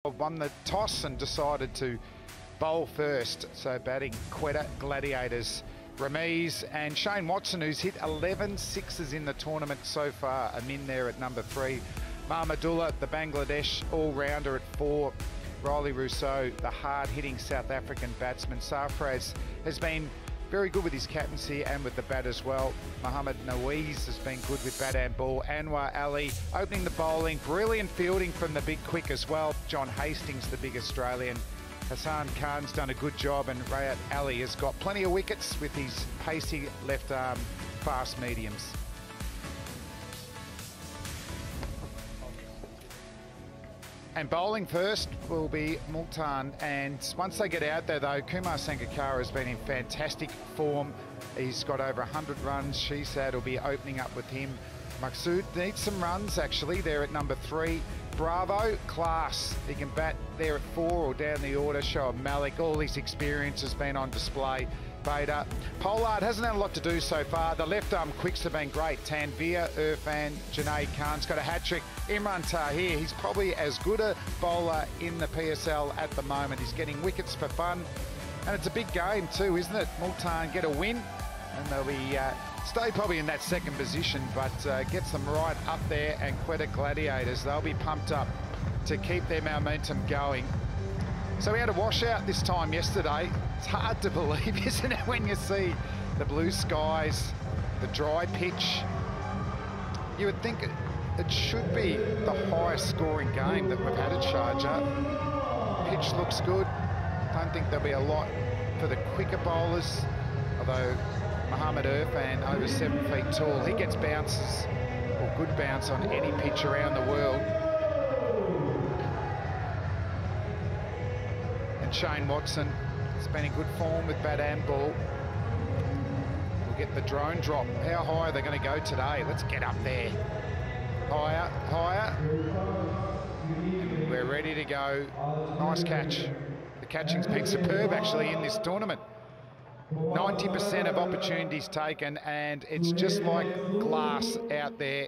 won the toss and decided to bowl first. So batting Quetta Gladiators, Ramiz and Shane Watson, who's hit 11 sixes in the tournament so far. I'm in there at number 3. Mahmudullah, the Bangladesh all-rounder at 4. Riley Rousseau, the hard-hitting South African batsman. Sarfraz has been very good with his captaincy and with the bat as well. Mohammad Nawaz has been good with bat and ball. Anwar Ali opening the bowling. Brilliant fielding from the big quick as well. John Hastings, the big Australian. Hassan Khan's done a good job, and Rayat Ali has got plenty of wickets with his pacey left arm fast mediums. And bowling first will be Multan, and once they get out there though, Kumar Sangakkara has been in fantastic form. He's got over 100 runs. Shehzad will be opening up with him. Maqsood needs some runs actually, there at number 3. Bravo, class. He can bat there at 4 or down the order. Shoaib Malik, all his experience has been on display. Bader. Pollard hasn't had a lot to do so far. The left arm quicks have been great. Tanveer, Irfan, Junaid Khan's got a hat-trick. Imran Tahir, he's probably as good a bowler in the PSL at the moment. He's getting wickets for fun. And it's a big game too, isn't it? Multan get a win and they'll be stay probably in that second position, but gets them right up there. And Quetta Gladiators, they'll be pumped up to keep their momentum going. So we had a washout this time yesterday. It's hard to believe, isn't it, when you see the blue skies, the dry pitch. You would think it should be the highest scoring game that we've had at Sharjah. Pitch looks good. Don't think there'll be a lot for the quicker bowlers, although Mohammad Irfan, over 7 feet tall, he gets bounces, or good bounce on any pitch around the world. And Shane Watson has been in good form with bat and ball. We'll get the drone drop. How high are they going to go today? Let's get up there. Higher, higher. We're ready to go. Nice catch. The catching's been superb actually in this tournament. 90% of opportunities taken, and it's just like glass out there.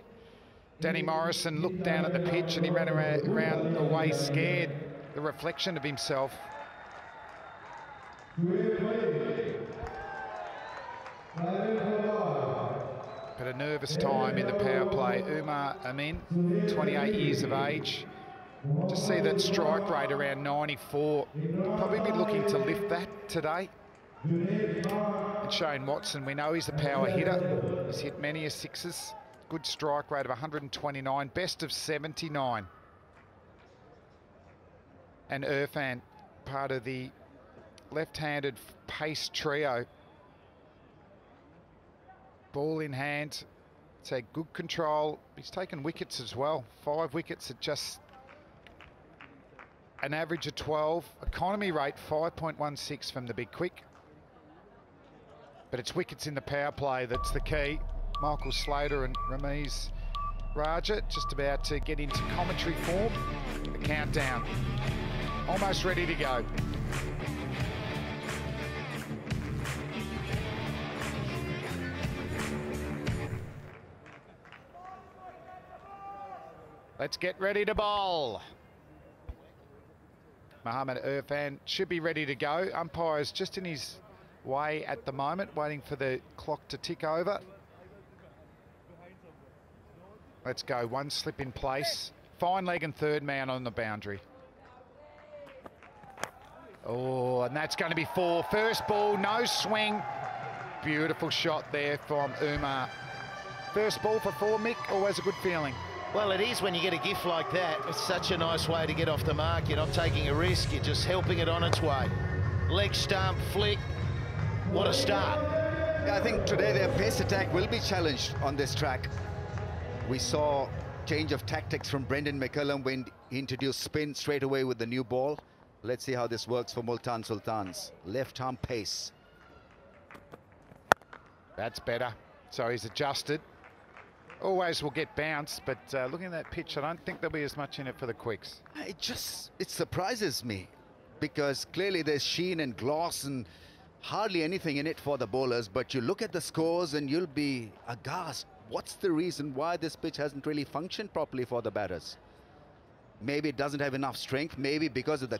Danny Morrison looked down at the pitch and he ran around away scared, the reflection of himself. But a nervous time in the power play. Umar Amin, 28 years of age. Just see that strike rate around 94. He'll probably be looking to lift that today. And Shane Watson, we know he's a power hitter. He's hit many a sixes. Good strike rate of 129, best of 79. And Irfan, part of the left-handed pace trio. Ball in hand. It's a good control. He's taken wickets as well. 5 wickets at just an average of 12. Economy rate 5.16 from the big quick. But it's wickets in the power play that's the key. Michael Slater and Ramiz Raja just about to get into commentary form. The countdown. Almost ready to go. Let's get ready to bowl. Mohammad Irfan should be ready to go. Umpire's just in his way at the moment, waiting for the clock to tick over. Let's go. One slip in place. Fine leg and third man on the boundary. Oh, and that's going to be 4. First ball, no swing. Beautiful shot there from Umar. First ball for 4, Mick. Always a good feeling. Well, it is when you get a gift like that. It's such a nice way to get off the mark. You're not taking a risk. You're just helping it on its way. Leg stump, flick. What a start. Yeah, I think today their pace attack will be challenged on this track. We saw change of tactics from Brendan McCullum when he introduced spin straight away with the new ball. Let's see how this works for Multan Sultans. Left arm pace. That's better. So he's adjusted. Always will get bounced, but looking at that pitch, I don't think there'll be as much in it for the quicks. It surprises me, because clearly there's sheen and gloss and hardly anything in it for the bowlers, but you look at the scores and you'll be aghast. What's the reason why this pitch hasn't really functioned properly for the batters? maybe it doesn't have enough strength. Maybe because of the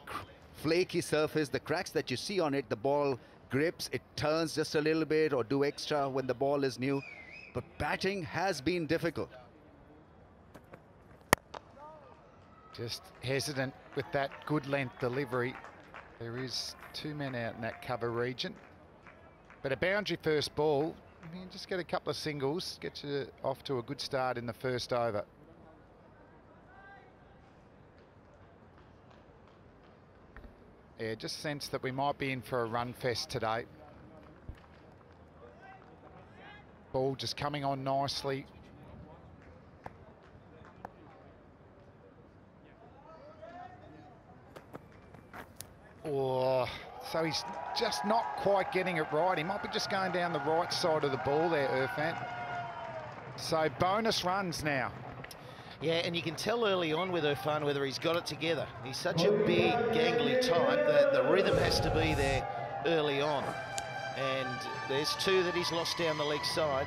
flaky surface, the cracks that you see on it, the ball grips, it turns just a little bit or do extra when the ball is new. But batting has been difficult. Just hesitant with that good length delivery. There is 2 men out in that cover region. But a boundary first ball, you just get a couple of singles, get you off to a good start in the first over. Yeah, just sense that we might be in for a run fest today. Ball just coming on nicely. Oh, so he's just not quite getting it right. He might be just going down the right side of the ball there, Irfan. So bonus runs now. Yeah, and you can tell early on with Irfan whether he's got it together. He's such a big, gangly type that the rhythm has to be there early on. And there's 2 that he's lost down the leg side.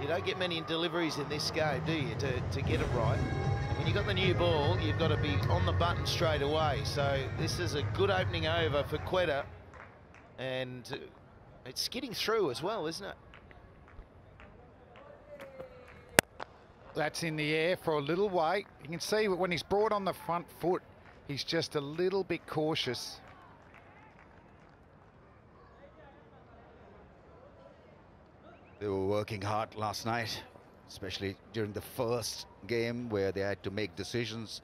You don't get many deliveries in this game, do you, to get it right? And when you've got the new ball, you've got to be on the button straight away. So this is a good opening over for Quetta. And it's skidding through as well, isn't it? That's in the air for a little way. You can see when he's brought on the front foot, he's just a little bit cautious. They were working hard last night, especially during the first game where they had to make decisions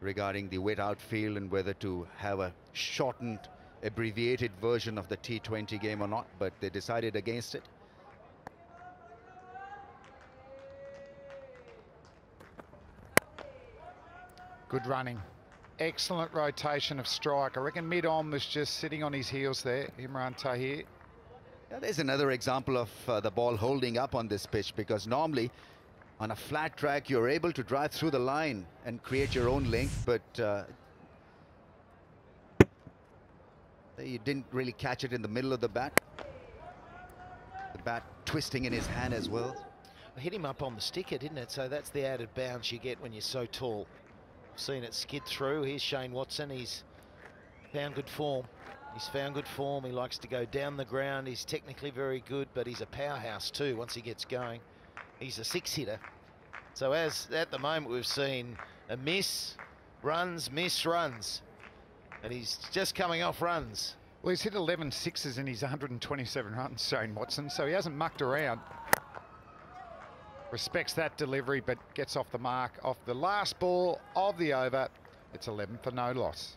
regarding the wet outfield and whether to have a shortened, abbreviated version of the T20 game or not, but they decided against it. Good running. Excellent rotation of strike. I reckon mid-on was just sitting on his heels there, Imran Tahir. Yeah, there's another example of the ball holding up on this pitch, because normally on a flat track you're able to drive through the line and create your own length, but you didn't really catch it in the middle of the bat. The bat twisting in his hand as well. It hit him up on the sticker, didn't it? So that's the added bounce you get when you're so tall. Seen it skid through. Here's Shane Watson. He's found good form. He's found good form. He likes to go down the ground. He's technically very good, but he's a powerhouse too once he gets going. He's a 6-hitter. So as at the moment we've seen a miss, runs, miss, runs. And he's just coming off runs. Well, he's hit 11 sixes in his 127 runs, Shane Watson, so he hasn't mucked around. Respects that delivery, but gets off the mark off the last ball of the over. It's 11 for no loss.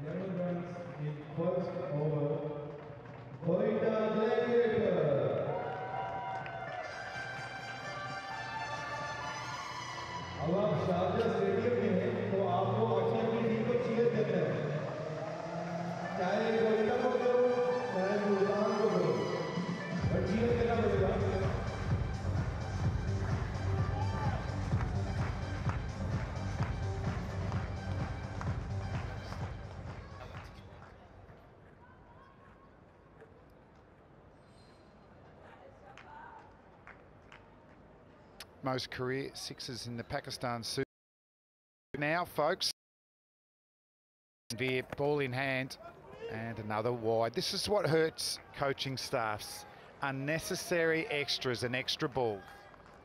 11 runs in first over. Quetta Gladiators. अब आप Sharjah stadium में हैं तो आपको अपनी अपनी team को cheer करना है, चाहे क्वेटा को करो चाहे मुल्तान को करो, बट चीयर करना पड़ेगा. Most career sixes in the Pakistan Super. Now, folks, Veer, ball in hand, and another wide. This is what hurts coaching staffs. Unnecessary extras, an extra ball.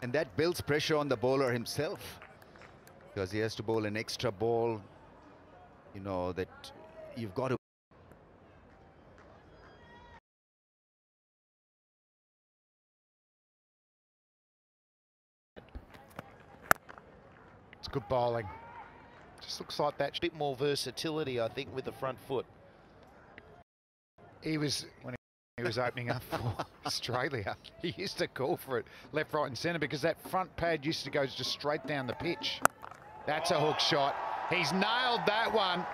And that builds pressure on the bowler himself, because he has to bowl an extra ball, you know, that you've got to. It's good bowling. Just looks like that. A bit more versatility, I think, with the front foot. He was, when he was opening up for Australia, he used to call for it left, right and centre, because that front pad used to go just straight down the pitch. That's a hook shot. He's nailed that one.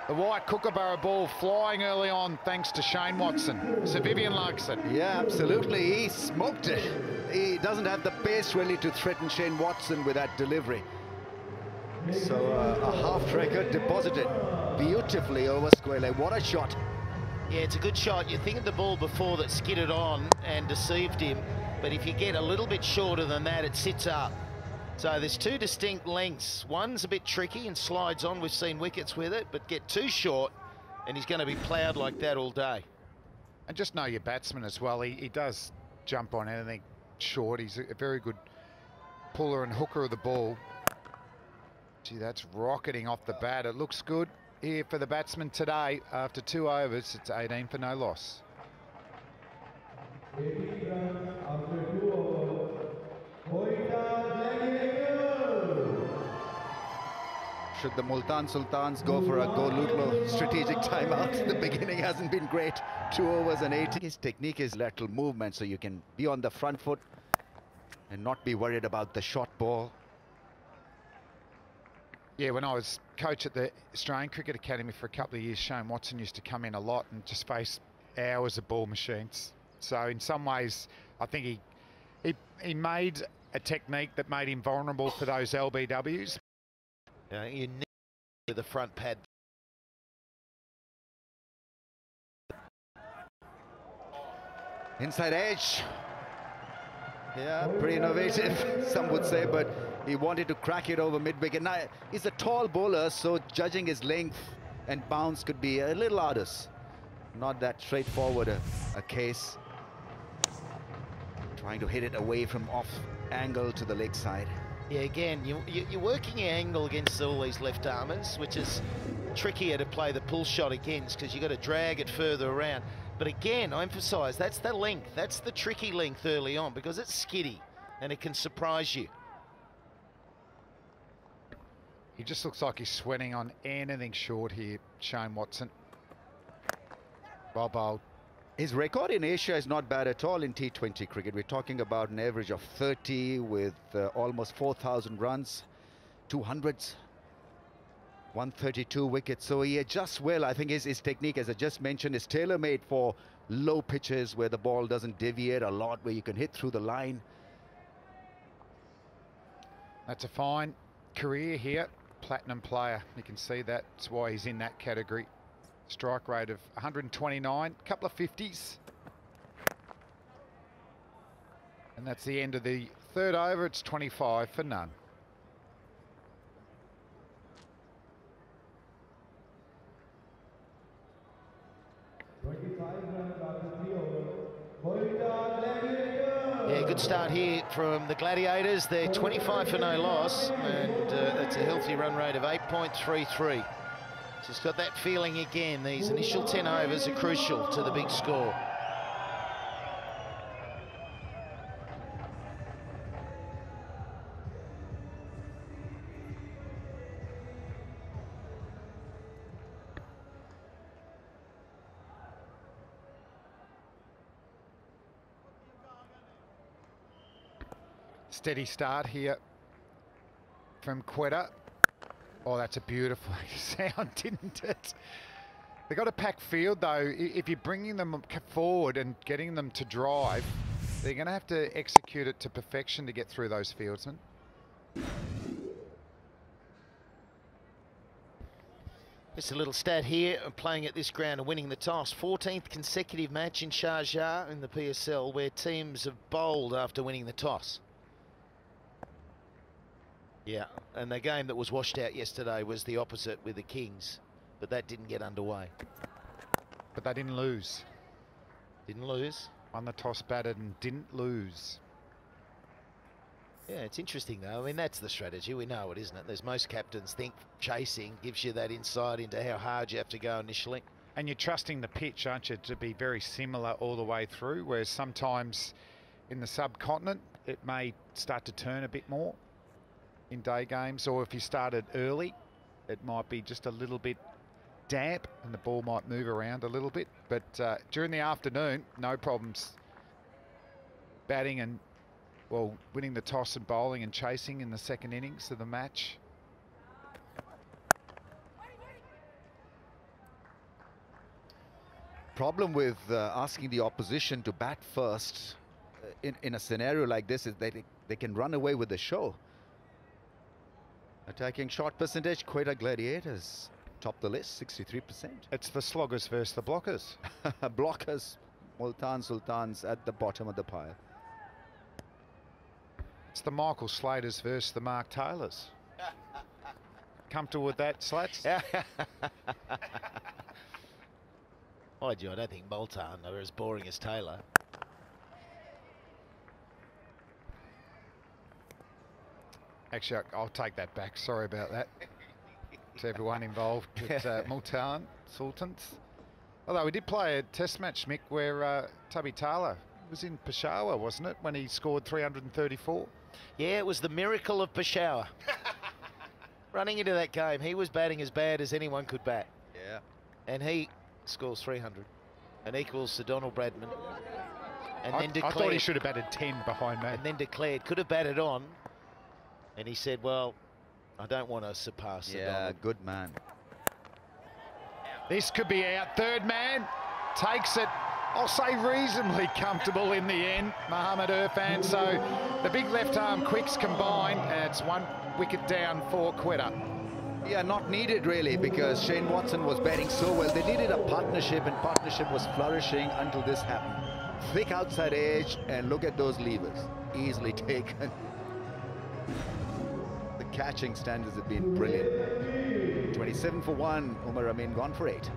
The white Kookaburra ball flying early on thanks to Shane Watson. Sir Vivian likes it. Yeah, absolutely. He smoked it. He doesn't have the pace really to threaten Shane Watson with that delivery. So a half record deposited beautifully over square leg. What a shot. Yeah, it's a good shot. You think of the ball before that skidded on and deceived him, but if you get a little bit shorter than that, it sits up. So there's two distinct lengths. One's a bit tricky and slides on. We've seen wickets with it, but get too short and he's going to be ploughed like that all day. And just know your batsman as well. He does jump on anything short. He's a very good puller and hooker of the ball. Gee, that's rocketing off the bat. It looks good here for the batsman today. After 2 overs, it's 18 for no loss. 18 runs after 2 overs. Quetta Gladiators. Should the Multan Sultans go for a go-Lutlo strategic timeout? The beginning hasn't been great. 2 overs and 18. His technique is lateral movement, so you can be on the front foot and not be worried about the short ball. Yeah, when I was coach at the Australian Cricket Academy for a couple of years, Shane Watson used to come in a lot and just face hours of ball machines. So in some ways, I think he made a technique that made him vulnerable for those LBWs. You need with the front pad. Inside edge. Yeah, pretty innovative, some would say, but he wanted to crack it over mid-wicket. Now, he's a tall bowler, so judging his length and bounce could be a little arduous. Not that straightforward a case. Trying to hit it away from off angle to the leg side. Yeah, again, you're working your angle against all these left-armers, which is trickier to play the pull shot against because you've got to drag it further around. But again, I emphasise, that's the length. That's the tricky length early on because it's skiddy and it can surprise you. He just looks like he's sweating on anything short here, Shane Watson. Well bowled. His record in Asia is not bad at all in T20 cricket. We're talking about an average of 30 with almost 4,000 runs, 200s, 132 wickets. So he adjusts well. I think his technique, as I just mentioned, is tailor-made for low pitches where the ball doesn't deviate a lot, where you can hit through the line. That's a fine career here. Platinum player. You can see that's why he's in that category. Strike rate of 129, a couple of 50s. And that's the end of the third over. It's 25 for none. Yeah, good start here from the Gladiators. They're 25 for no loss, and it's a healthy run rate of 8.33. Just got that feeling again. These initial 10 overs are crucial to the big score. Steady start here from Quetta. Oh, that's a beautiful sound, didn't it? They've got a packed field, though. If you're bringing them forward and getting them to drive, they're going to have to execute it to perfection to get through those fieldsmen. Just a little stat here, playing at this ground and winning the toss. 14th consecutive match in Sharjah in the PSL where teams have bowled after winning the toss. Yeah, and the game that was washed out yesterday was the opposite with the Kings, but that didn't get underway. But they didn't lose. Didn't lose. Won the toss, batted and didn't lose. Yeah, it's interesting though. I mean, that's the strategy. We know it, isn't it? There's most captains think chasing gives you that insight into how hard you have to go initially. And you're trusting the pitch, aren't you, to be very similar all the way through, whereas sometimes in the subcontinent it may start to turn a bit more in day games, or if you started early it might be just a little bit damp and the ball might move around a little bit, but during the afternoon no problems batting and, well, winning the toss and bowling and chasing in the second innings of the match. Problem with asking the opposition to bat first in a scenario like this is that they can run away with the show. Attacking shot percentage, Quetta Gladiators top the list, 63%. It's the sloggers versus the blockers. Blockers, Multan Sultans at the bottom of the pile. It's the Michael Slaters versus the Mark Taylors. Comfortable with that, Slats? Mind you, I don't think Multan are as boring as Taylor. Actually, I'll take that back. Sorry about that to everyone involved with Multan Sultans. Although we did play a test match, Mick, where Tubby Taylor was in Peshawar, wasn't it, when he scored 334? Yeah, it was the miracle of Peshawar. Running into that game, he was batting as bad as anyone could bat. Yeah. And he scores 300 and equals Sir Donald Bradman. And then I declared, thought he should have batted 10 behind me. and then declared, could have batted on. And he said, well, I don't want to surpass Sir Yeah, Donald. good man. This could be out. Third man takes it. I'll say reasonably comfortable in the end, Mohamed Irfan. So the big left arm quicks combined, and it's 1 wicket down for Quetta. Yeah, not needed really, because Shane Watson was batting so well. They needed a partnership, and partnership was flourishing until this happened. Thick outside edge, and look at those levers. Easily taken. The catching standards have been brilliant. 27 for 1. Umar Amin gone for 8.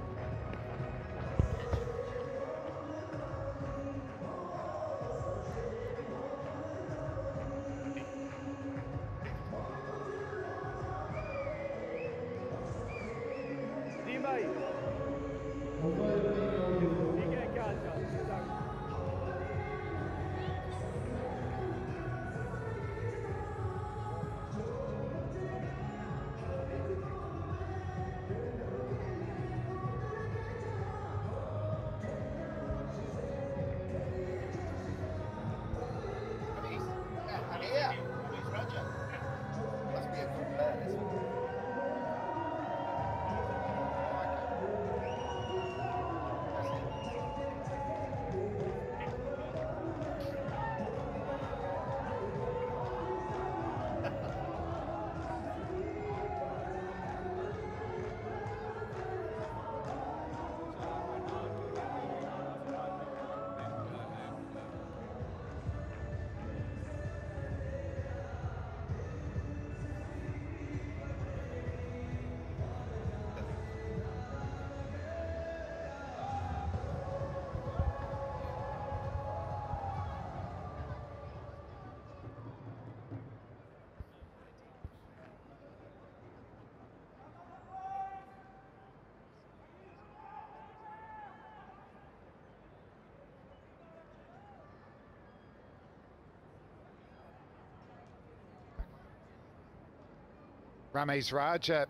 Ramesh Raja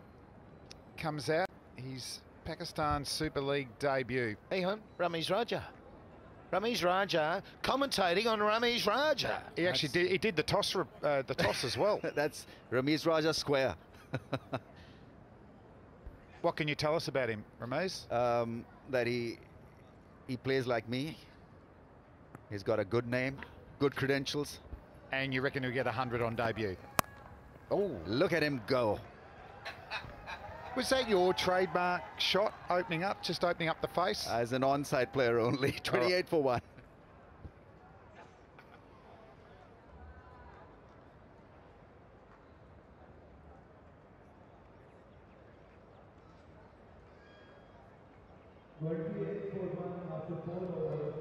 comes out. His Pakistan Super League debut. Hang on, Ramesh Raja. Ramesh Raja commentating on Ramesh Raja. He actually did. He did the toss as well. That's Ramesh Raja square. What can you tell us about him, Ramesh? That he plays like me. He's got a good name, good credentials. And you reckon he'll get 100 on debut? Oh, look at him go. Was that your trademark shot, just opening up the face? As an onside player only, 28 for 1. after 4 overs.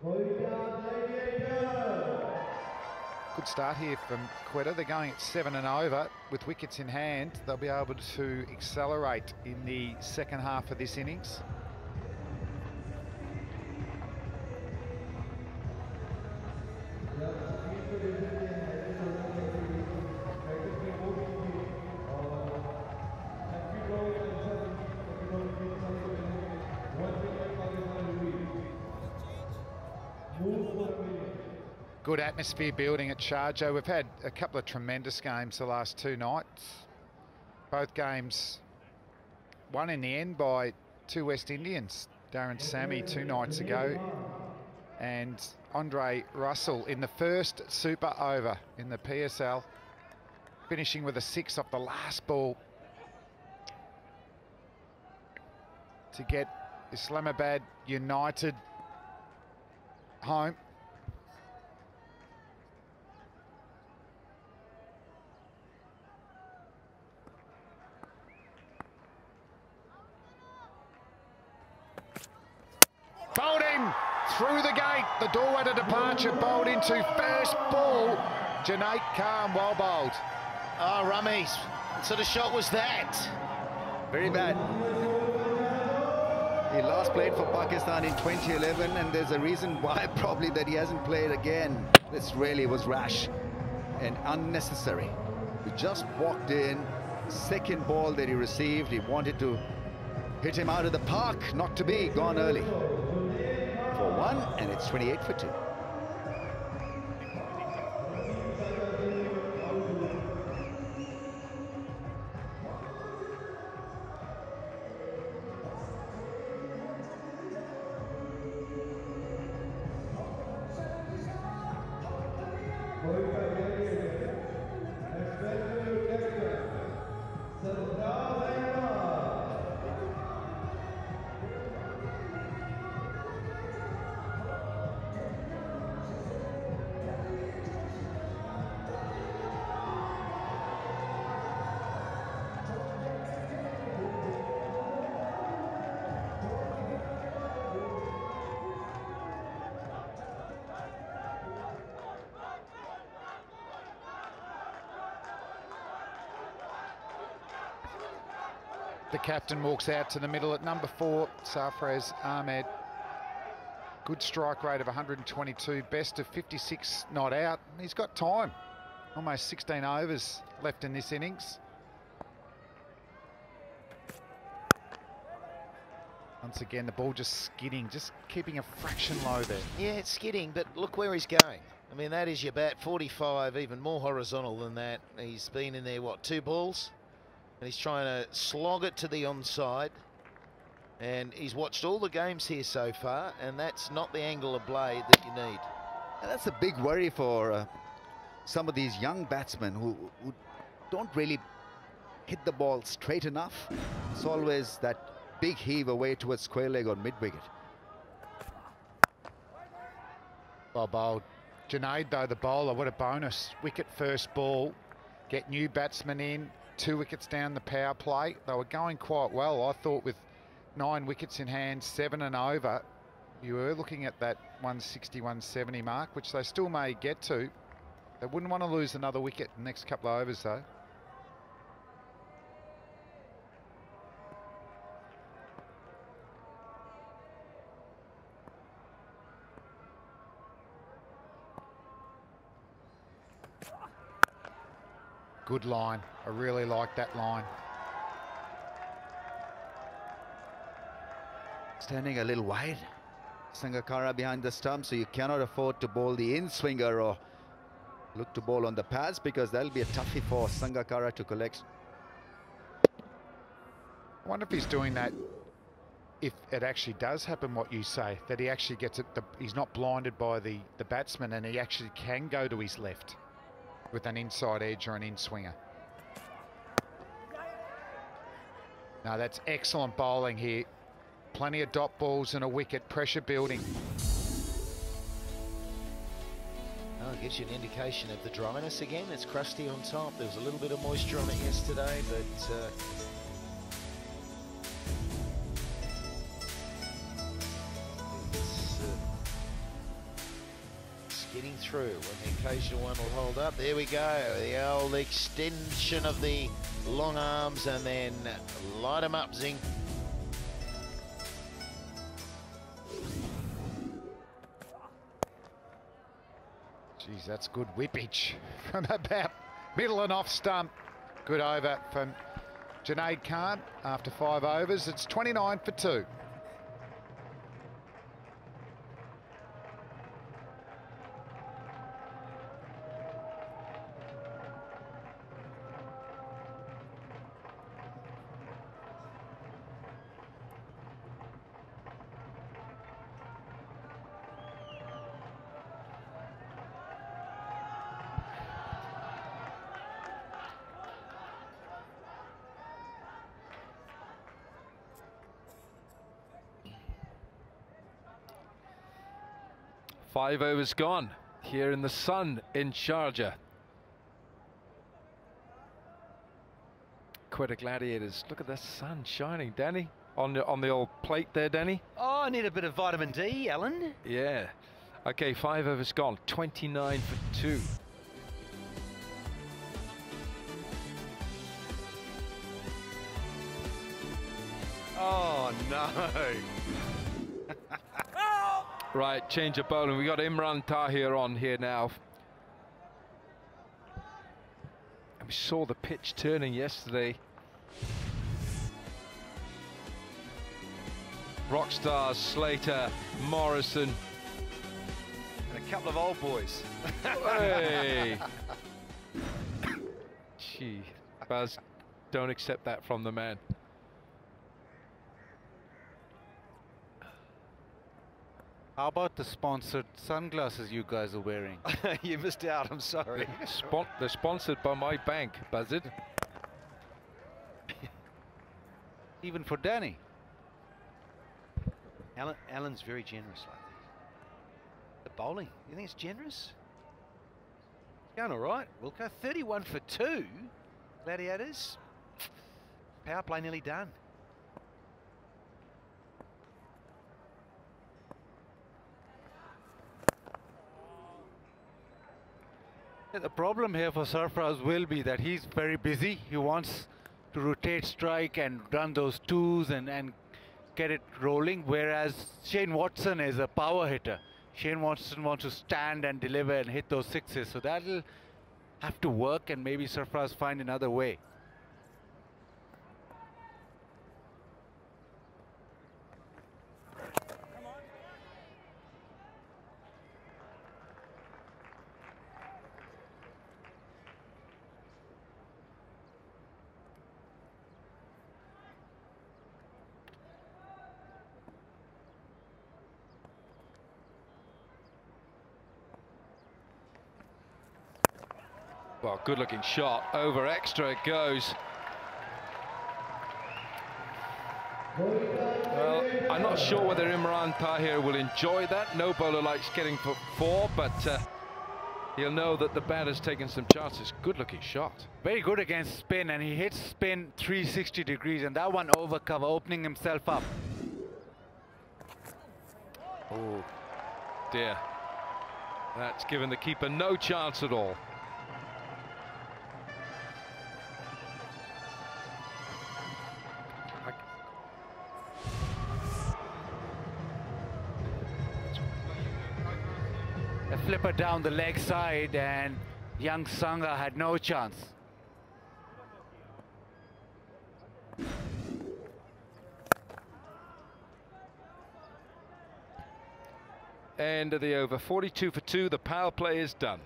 Quetta Gladiators. Good start here from Quetta. They're going at 7 and over with wickets in hand. They'll be able to accelerate in the second half of this innings. Good atmosphere building at Sharjah. We've had a couple of tremendous games the last 2 nights. Both games won in the end by 2 West Indians. Darren Sammy 2 nights ago, and Andre Russell in the first super over in the PSL, finishing with a 6 off the last ball to get Islamabad United home. through the gate. The doorway to departure, bowled into first ball. Junaid Khan, well bowled. Oh, Rummies, what sort of shot was that? Very bad. He last played for Pakistan in 2011, and there's a reason why probably that he hasn't played again. This really was rash and unnecessary. He just walked in, second ball that he received, he wanted to hit him out of the park, not to be, gone early. For 1, and it's 28 for 2. The captain walks out to the middle at number 4, Sarfraz Ahmed. Good strike rate of 122, best of 56 not out. He's got time. Almost 16 overs left in this innings. Once again, the ball just skidding, just keeping a fraction low there. Yeah, it's skidding, but look where he's going. I mean, that is your bat, 45, even more horizontal than that. He's been in there, what, 2 balls? And he's trying to slog it to the onside. And he's watched all the games here so far, and that's not the angle of blade that you need. And that's a big worry for some of these young batsmen who don't really hit the ball straight enough. It's always that big heave away towards square leg or mid-wicket. Well bowled. Junaid, though, the bowler, what a bonus. Wicket first ball, get new batsmen in, 2 wickets down the power play. They were going quite well. I thought with 9 wickets in hand, 7 and over, you were looking at that 160, 170 mark, which they still may get to. They wouldn't want to lose another wicket in the next couple of overs, though. Good line. I really like that line. Standing a little wide. Sangakkara behind the stump, so you cannot afford to bowl the in-swinger or look to bowl on the pads, because that'll be a toughie for Sangakkara to collect. I wonder if he's doing that, if it actually does happen what you say, that he actually gets it, he's not blinded by the batsman, and he actually can go to his left with an inside edge or an in-swinger. No, that's excellent bowling here. Plenty of dot balls and a wicket, pressure building. Oh, it gives you an indication of the dryness again. It's crusty on top. There was a little bit of moisture on it yesterday, but it's getting through. When the occasional one will hold up. There we go. The old extension of the long arms, and then light them up, Zing. Geez, that's good whippage from about middle and off stump. Good over from Junaid Khan after 5 overs. It's 29 for 2. Five overs gone here in the sun in Sharjah. Quetta Gladiators. Look at the sun shining, Danny, on the old plate there, Danny. Oh, I need a bit of vitamin D, Alan. Yeah. Okay, 5 overs gone. 29 for 2. Oh, no. Right, change of bowling. We got Imran Tahir on here now. And we saw the pitch turning yesterday. Rockstars, Slater, Morrison. And a couple of old boys. Hey! Gee, Baz, don't accept that from the man. How about the sponsored sunglasses you guys are wearing? You missed out, I'm sorry. They're sponsored by my bank, Buzzard. Even for Danny. Alan's very generous like this. The bowling, you think it's generous? It's going all right. Wilco, 31 for 2. Gladiators. Power play nearly done. The problem here for Sarfaraz will be that he's very busy. He wants to rotate strike and run those twos and get it rolling, whereas Shane Watson is a power hitter. Shane Watson wants to stand and deliver and hit those sixes, so that'll have to work, and maybe Sarfaraz find another way. Well, good looking shot. Over extra it goes. Well, I'm not sure whether Imran Tahir will enjoy that. No bowler likes getting for 4, but he'll know that the batter's taken some chances. Good looking shot. Very good against spin, and he hits spin 360 degrees, and that one over cover, opening himself up. Oh dear. That's given the keeper no chance at all. A flipper down the leg side, and young Sangha had no chance. End of the over. 42 for 2. The power play is done.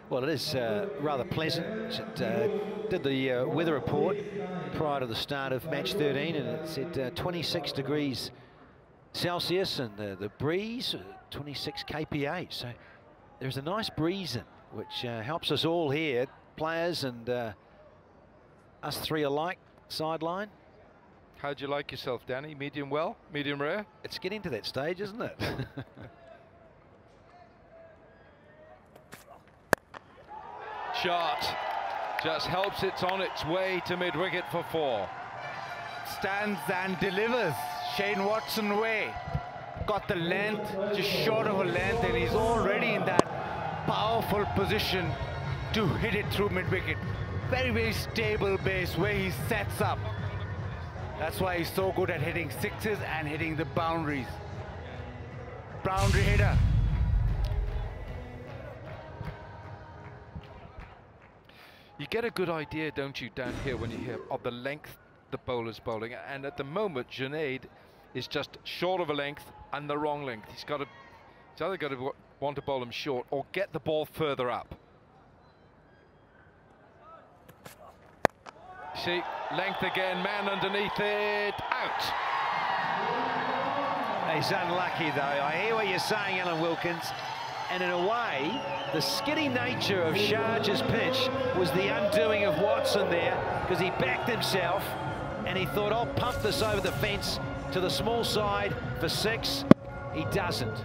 Well, it is rather pleasant. It did the weather report prior to the start of match 13, and it said 26 degrees Celsius, and the breeze 26 kPa. So there's a nice breeze in, which helps us all here, players and us three alike, sideline. How'd you like yourself, Danny? Medium well? Medium rare? It's getting to that stage, isn't it? Shot just helps it on its way to mid-wicket for 4. Stands and delivers Shane Watson way. Got the length, just short of a length, and he's already in that powerful position to hit it through mid-wicket. Very, very stable base where he sets up. That's why he's so good at hitting sixes and hitting the boundaries. Boundary hitter. You get a good idea, don't you, down here when you hear of the length the bowler's bowling, and at the moment Junaid is just short of a length and the wrong length. He's either got to want to bowl him short or get the ball further up. See, length again, man underneath it, out. He's unlucky, though. I hear what you're saying, Alan Wilkins. And in a way, the skiddy nature of Sharjah's pitch was the undoing of Watson there, because he backed himself and he thought, I'll pump this over the fence to the small side for 6. He doesn't.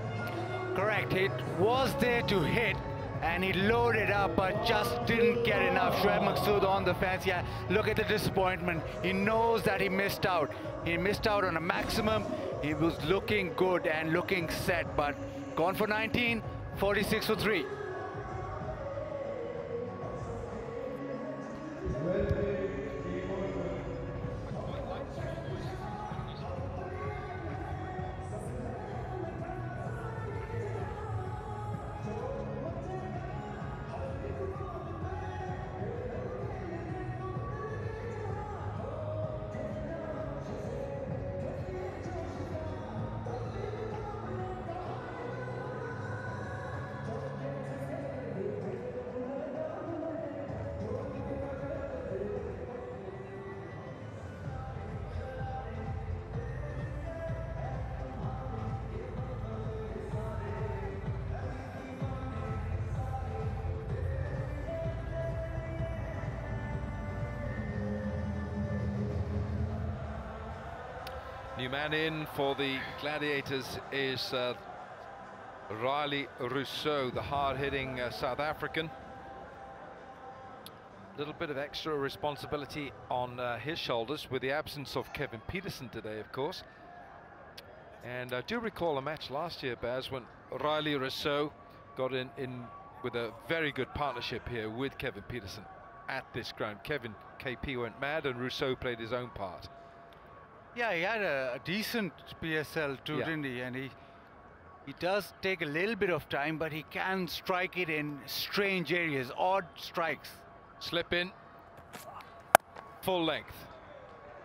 Correct. It was there to hit, and he loaded up, but just didn't get enough. Shoaib Maqsood on the fence. Yeah, look at the disappointment. He knows that he missed out. He missed out on a maximum. He was looking good and looking set, but gone for 19, 46 for 3. New man in for the Gladiators is Riley Rousseau, the hard-hitting South African. A little bit of extra responsibility on his shoulders with the absence of Kevin Peterson today, of course. And I do recall a match last year, Baz, when Riley Rousseau got in with a very good partnership here with Kevin Peterson at this ground. Kevin KP went mad and Rousseau played his own part. Yeah, he had a decent PSL too, didn't he? And he does take a little bit of time, but he can strike it in strange areas, odd strikes. Slip in, full length,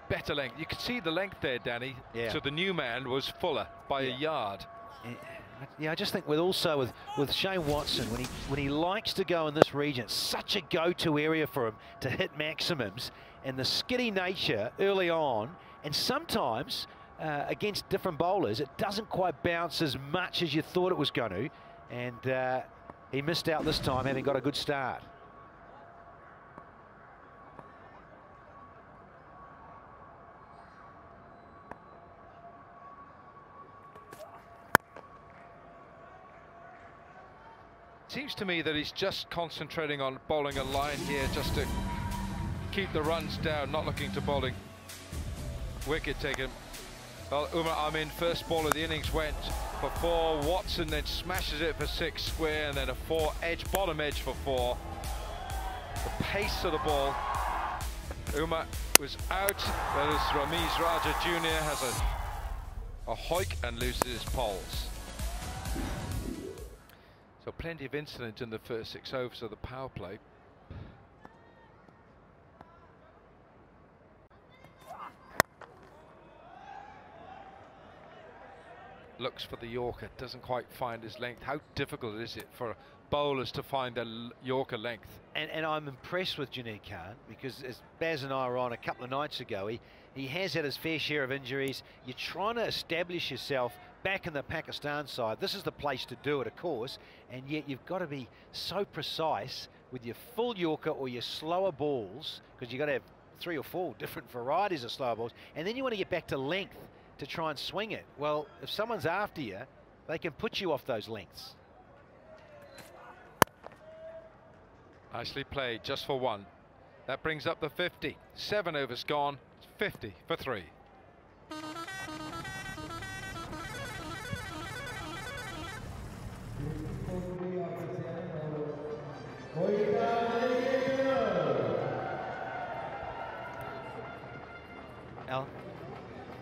better length. You could see the length there, Danny. Yeah. So the new man was fuller by a yard. Yeah, I just think with Shane Watson, when he likes to go in this region, it's such a go-to area for him to hit maximums, and the skiddy nature early on. And sometimes, against different bowlers, it doesn't quite bounce as much as you thought it was going to. And he missed out this time, having got a good start. Seems to me that he's just concentrating on bowling a line here just to keep the runs down, not looking to bowling. Wicket taken. Well, Umar Amin, first ball of the innings, went for 4. Watson then smashes it for 6 square, and then a 4 edge, bottom edge for 4. The pace of the ball. Umar was out. That is Ramiz Raja Jr. has a hoik and loses his poles. So plenty of incident in the first 6 overs of the power play. Looks for the Yorker, doesn't quite find his length. How difficult is it for bowlers to find their Yorker length? And I'm impressed with Junaid Khan, because as Baz and I were on a couple of nights ago, he has had his fair share of injuries. You're trying to establish yourself back in the Pakistan side. This is the place to do it, of course, and yet you've got to be so precise with your full Yorker or your slower balls, because you've got to have 3 or 4 different varieties of slower balls, and then you want to get back to length to try and swing it. Well, if someone's after you, they can put you off those lengths. Nicely played, just for 1. That brings up the 50. 7 overs gone, 50 for 3. Al?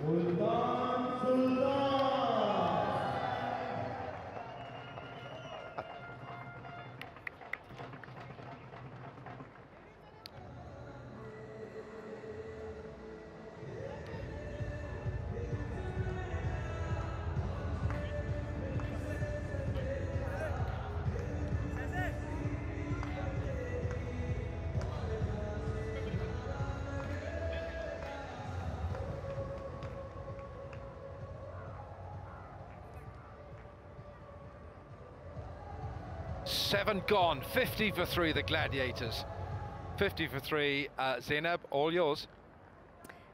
Multan Sultans. 7 gone. 50 for 3, the Gladiators. 50 for 3. Zainab, all yours.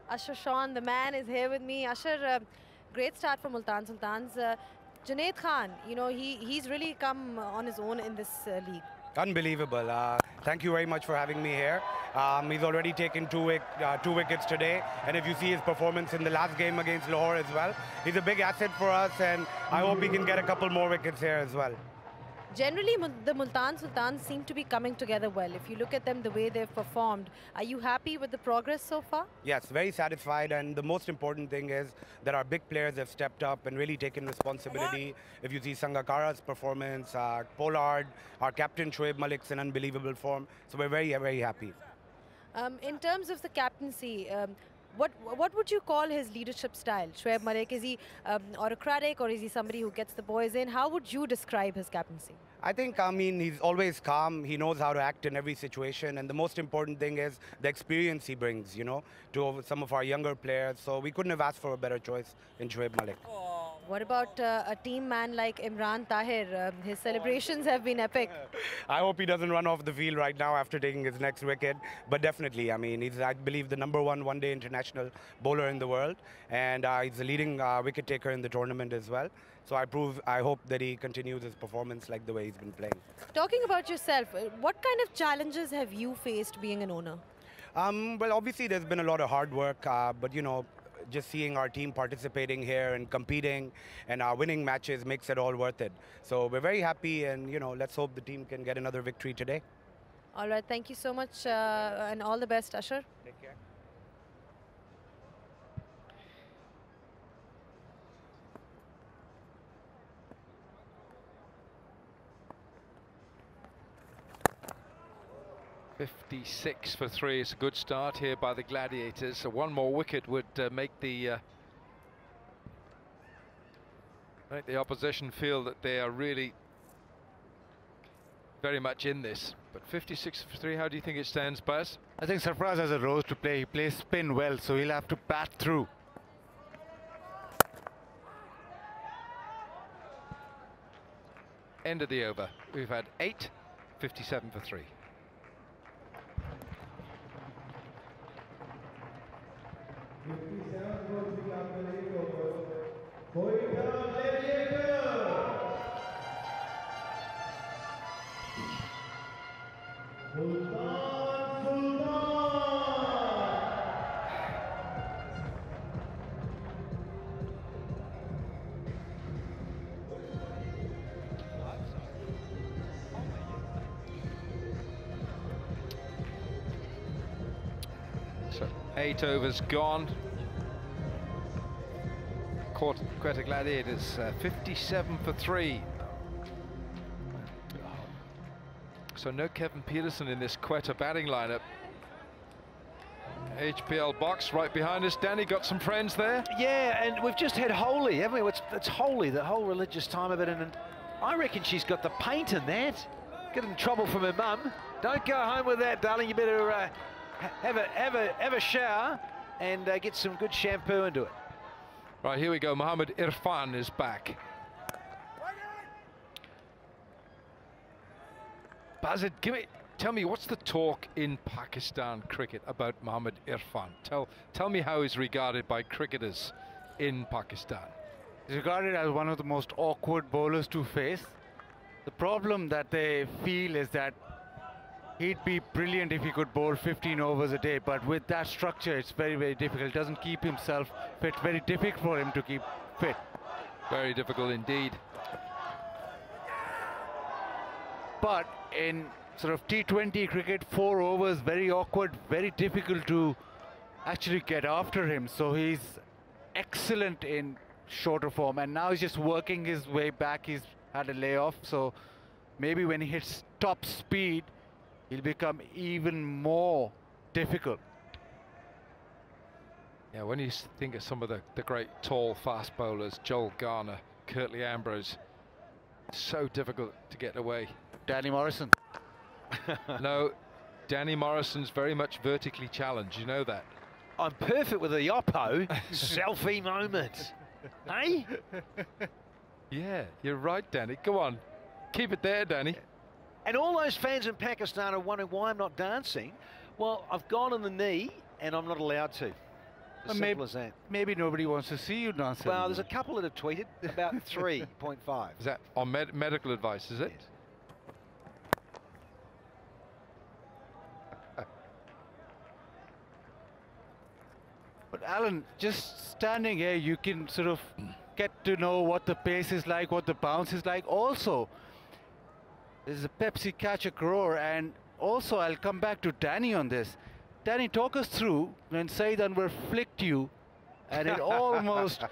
Ashar Sean, the man, is here with me. Ashar, great start for Multan Sultans. Junaid Khan, you know, he's really come on his own in this league. Unbelievable. Thank you very much for having me here. He's already taken two wickets today, and if you see his performance in the last game against Lahore as well, he's a big asset for us, and I hope he can get a couple more wickets here as well. Generally, the Multan Sultans seem to be coming together well. If you look at them, the way they've performed, are you happy with the progress so far? Yes, very satisfied, and the most important thing is that our big players have stepped up and really taken responsibility. If you see Sangakkara's performance, Pollard, our captain Shoaib Malik's in unbelievable form, so we're very, very happy. In terms of the captaincy, what would you call his leadership style? Shoaib Malik, is he autocratic, or is he somebody who gets the boys in? How would you describe his captaincy? I think, he's always calm. He knows how to act in every situation. And the most important thing is the experience he brings, you know, to some of our younger players. So we couldn't have asked for a better choice in Shoaib Malik. What about a team man like Imran Tahir? His celebrations have been epic. I hope he doesn't run off the field right now after taking his next wicket. But definitely, he's, I believe, the #1 one-day international bowler in the world. And he's the leading wicket taker in the tournament as well. So I hope that he continues his performance like the way he's been playing. Talking about yourself, what kind of challenges have you faced being an owner? Well, obviously there's been a lot of hard work, but you know, just seeing our team participating here and competing and winning matches makes it all worth it. So we're very happy, and you know, let's hope the team can get another victory today. All right, thank you so much, and all the best, Ashar. Take care. .56 for 3 is a good start here by the Gladiators. So one more wicket would make the opposition feel that they are really very much in this. But 56 for 3, how do you think it stands, Baz? I think Sarfraz has a role to play. He plays spin well, so he'll have to bat through. End of the over. We've had 8, 57 for 3. Quetta Gladiators. Multan Sultans. So 8 overs gone. Quetta Gladiators 57 for 3. So no Kevin Peterson in this Quetta batting lineup. HBL box right behind us. Danny, got some friends there? Yeah, and we've just had Holi, haven't we? It's Holi, the whole religious time of it, and I reckon she's got the paint in that. Get in trouble from her mum. Don't go home with that, darling. You better have a shower and get some good shampoo into it. Right, here we go. Mohammad Irfan is back. Bazid, tell me, what's the talk in Pakistan cricket about Mohammad Irfan? Tell me how he's regarded by cricketers in Pakistan. He's regarded as one of the most awkward bowlers to face. The problem that they feel is that he'd be brilliant if he could bowl 15 overs a day, but with that structure, it's very, very difficult. Doesn't keep himself fit. Very difficult for him to keep fit. Very difficult indeed. But in sort of T20 cricket, 4 overs, very awkward, very difficult to actually get after him. So he's excellent in shorter form, and now he's just working his way back. He's had a layoff, so maybe when he hits top speed, he'll become even more difficult. Yeah, when you think of some of the great tall fast bowlers, Joel Garner, Curtly Ambrose, so difficult to get away. Danny Morrison. No, Danny Morrison's very much vertically challenged, you know that. I'm perfect with a Yoppo selfie moment. Hey? Yeah, you're right, Danny. Go on, keep it there, Danny. And all those fans in Pakistan are wondering why I'm not dancing. Well, I've gone on the knee and I'm not allowed to. As simple as that. Maybe nobody wants to see you dancing. Well, there's a couple that have tweeted, about 3.5. Is that on medical advice, is it? Yes. But Alan, just standing here, you can sort of get to know what the pace is like, what the bounce is like. Also, there's a Pepsi Catch a Crore, and also I'll come back to Danny on this. Danny, talk us through when Saeed Anwar flicked you, and it almost...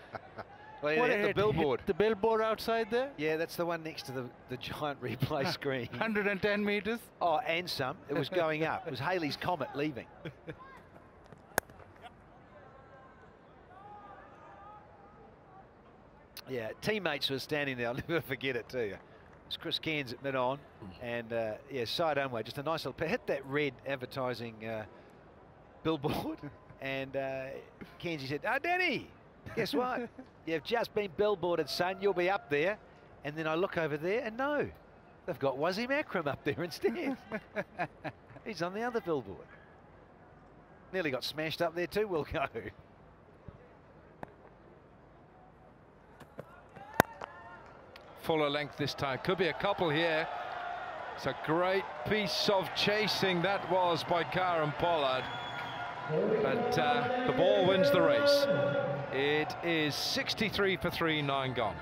Well, yeah, hit the billboard. Hit the billboard outside there? Yeah, that's the one next to the giant replay screen. 110 meters? Oh, and some. It was going up. It was Halley's Comet leaving. Yeah, teammates were standing there. I'll never forget it too. It's Chris Cairns at mid-on, and yeah, Saeed Anwar, just a nice little hit that red advertising billboard, and Cairns said, "Oh, Danny, guess what? You've just been billboarded, son. You'll be up there." And then I look over there, and no, they've got Wasim Akram up there instead. He's on the other billboard. Nearly got smashed up there too. We'll go. Fuller length this time. Could be a couple here. It's a great piece of chasing that was by Karen Pollard. But the ball wins the race. It is 63 for 3, 9 gone.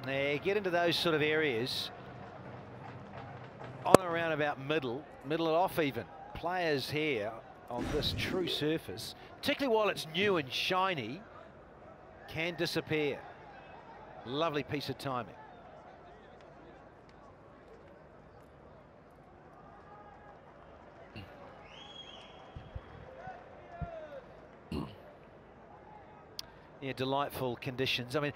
They get into those sort of areas on around about middle and off even. Players here on this true surface, particularly while it's new and shiny, can disappear. Lovely piece of timing. Yeah, delightful conditions. I mean,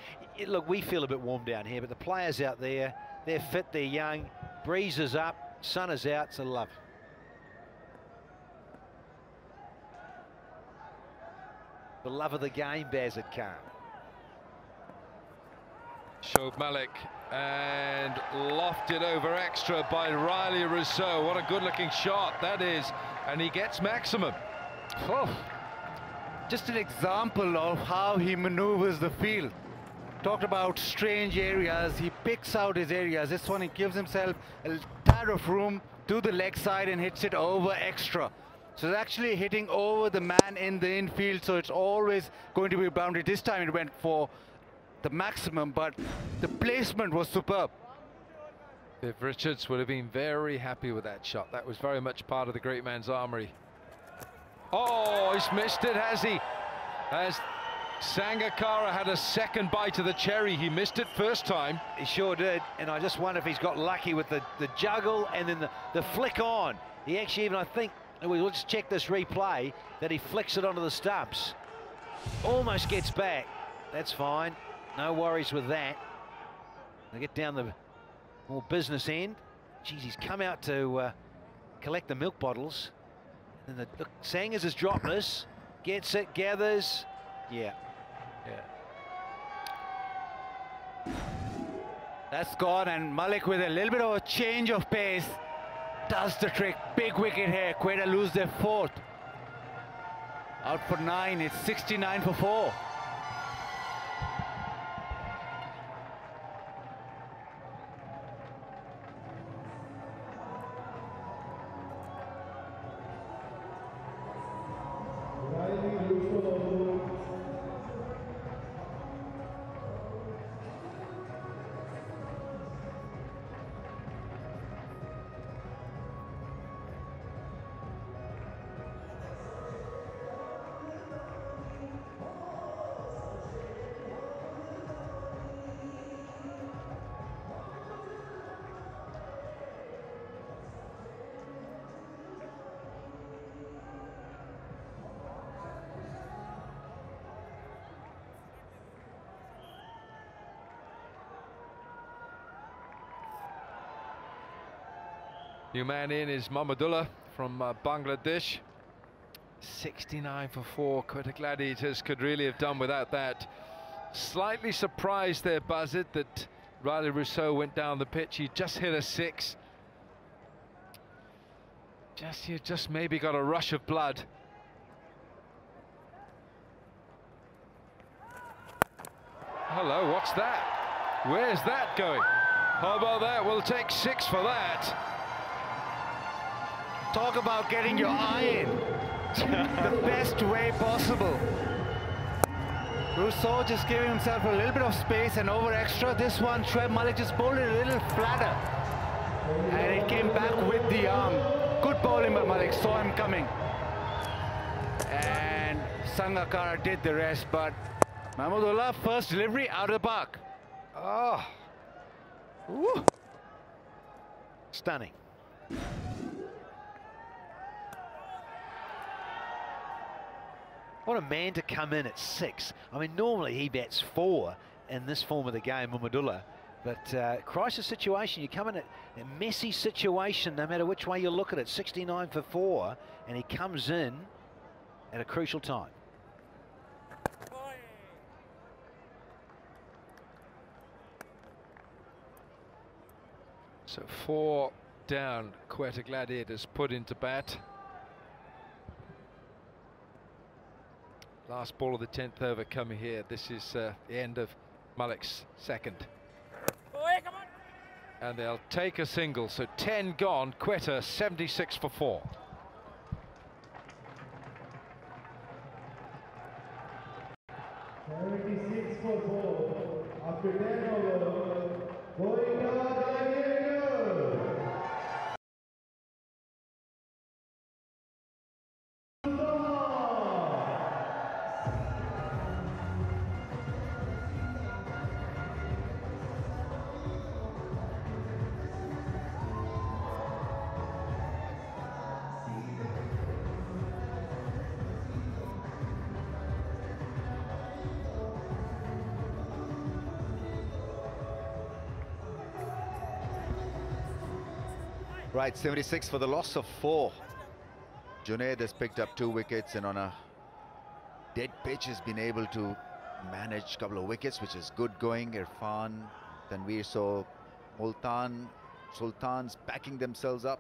look, we feel a bit warm down here, but the players out there, they're fit, they're young, breeze is up, sun is out, it's a love. The love of the game, Bazard Khan. Shoaib Malik, and lofted over extra by Riley Rousseau. What a good looking shot that is, and he gets maximum. Oh, just an example of how he maneuvers the field. Talked about strange areas, he picks out his areas. This one, he gives himself a tad of room to the leg side and hits it over extra. So it's actually hitting over the man in the infield, so it's always going to be a boundary. This time it went for the maximum, but the placement was superb. Viv Richards would have been very happy with that shot. That was very much part of the great man's armory. Oh, he's missed it, has he? As Sangakkara had a second bite of the cherry. He missed it first time. He sure did, and I just wonder if he's got lucky with the juggle and then the flick on. He actually even, I think, we'll just check this replay, that he flicks it onto the stumps. Almost gets back. That's fine. No worries with that. They get down the more business end. Geez, he's come out to collect the milk bottles. And look, Sangers has dropped this. Gets it, gathers. Yeah. That's gone, and Malik with a little bit of a change of pace does the trick. Big wicket here. Quetta lose their fourth. Out for 9. It's 69 for 4. New man in is Mahmudullah from Bangladesh. 69 for 4. Quetta Gladiators could really have done without that. Slightly surprised there, Buzzard, that Riley Rousseau went down the pitch. He just hit a 6. You just maybe got a rush of blood. Hello, what's that? Where's that going? How about that? We'll take 6 for that. Talk about getting your eye in the best way possible. Rousseau just giving himself a little bit of space and over extra. This one, Shoaib Malik just bowled it a little flatter. And it came back with the arm. Good bowling by Malik, saw him coming. And Sangakkara did the rest, but Mahmudullah, first delivery out of the park. Oh. Woo. Stunning. What a man to come in at 6. I mean, normally he bats 4 in this form of the game, Mahmudullah. But crisis situation, you come in at a messy situation, no matter which way you look at it. 69 for 4, and he comes in at a crucial time. So 4 down, Quetta Gladiators put into bat. Last ball of the 10th over coming here. This is the end of Malik's second. And they'll take a single, so 10 gone. Quetta 76 for 4. For 4. After 10 over, Quetta Gladiators. Right, 76 for the loss of 4. Junaid has picked up 2 wickets, and on a dead pitch has been able to manage a couple of wickets, which is good going. Irfan, Tanveer, so Multan Sultans backing themselves up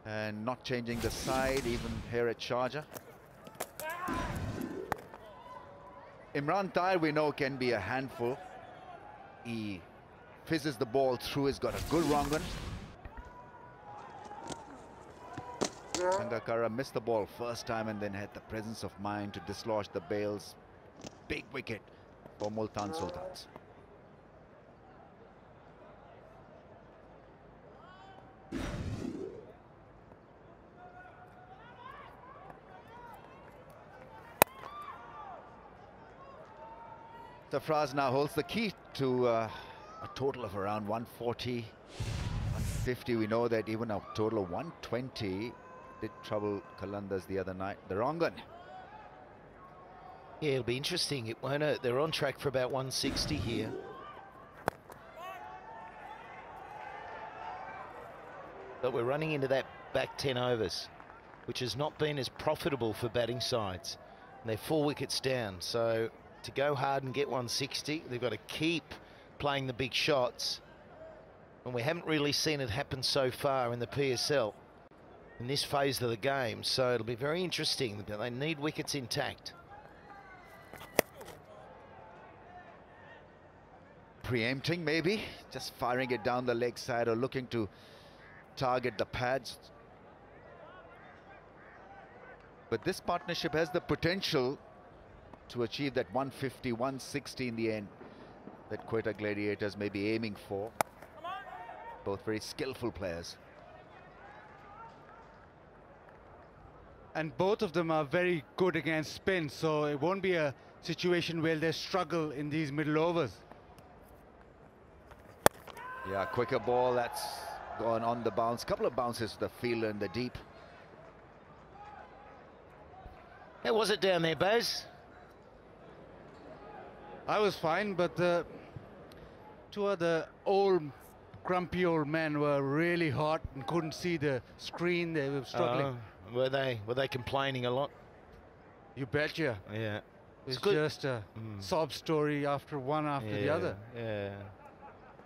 and not changing the side, even here at Sharjah. Imran Tahir, we know, can be a handful. He fizzes the ball through, he's got a good wrong one. Sangakkara missed the ball first time and then had the presence of mind to dislodge the bails. Big wicket for Multan Sultans. Sarfraz now holds the key to a total of around 140, 150. We know that even a total of 120 did trouble Qalandars the other night. The wrong one. Yeah, it'll be interesting. It won't. They're on track for about 160 here. But we're running into that back 10 overs, which has not been as profitable for batting sides. And they're 4 wickets down. So to go hard and get 160, they've got to keep playing the big shots. And we haven't really seen it happen so far in the PSL in this phase of the game. So it'll be very interesting. They need wickets intact. Preempting, maybe, just firing it down the leg side or looking to target the pads. But this partnership has the potential to achieve that 150, 160 in the end that Quetta Gladiators may be aiming for. Both very skillful players. And both of them are very good against spin, so it won't be a situation where they struggle in these middle overs. Yeah, quicker ball that's gone on the bounce. Couple of bounces to the fielder in the deep. How was it down there, Baz? I was fine, but the 2 other grumpy old men were really hot and couldn't see the screen. They were struggling. Were they complaining a lot? You betcha. Yeah. It's good. just a sob story after one after the other. Yeah.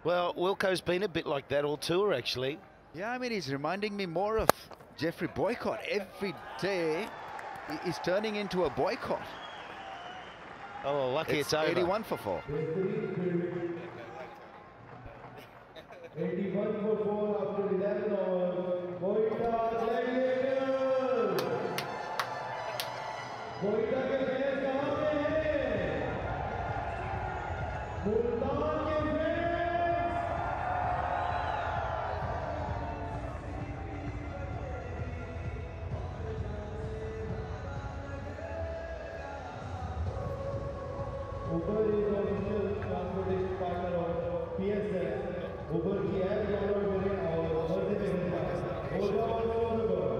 Well, Wilco's been a bit like that all tour, actually. Yeah, I mean, he's reminding me more of Jeffrey Boycott. Every day, he's turning into a Boycott. Oh, lucky it's over. 81 for 4. 81 for 4 after 11 overs. Quetta Gladiators. Quetta के fans कहाँ पे हैं? मुल्तान के fans. Uber is official transportation partner of PSL. Uber की app download करें और मजे में जाएं। Oda और Uber.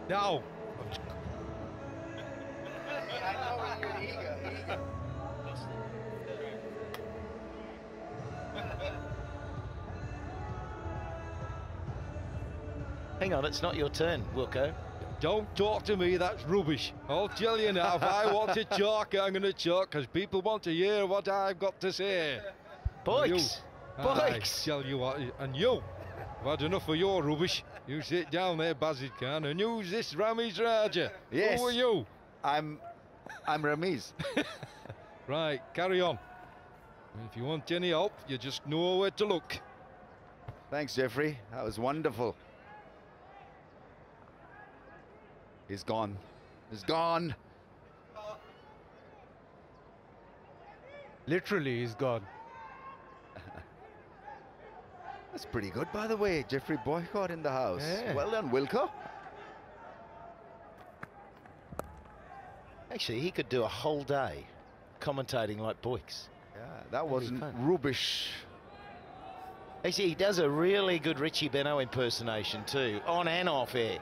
No. Hang on, it's not your turn, Wilco. Don't talk to me, that's rubbish. I'll tell you now, if I want to talk, I'm going to talk, because people want to hear what I've got to say. Boys! Boys! I tell you what, and you, I've had enough of your rubbish. You sit down there, Bazid Khan, and who's this Ramiz Raja? Yes. Who are you? I'm Ramiz. Right, carry on. If you want any help, you just know where to look. Thanks, Jeffrey. That was wonderful. He's gone. He's gone. Literally, he's gone. That's pretty good, by the way. Jeffrey Boycott in the house. Yeah. Well done, Wilco. Actually, he could do a whole day commentating like Boyks. Yeah, that wasn't fun. rubbish. Actually, he does a really good Richie Benno impersonation too, on and off air.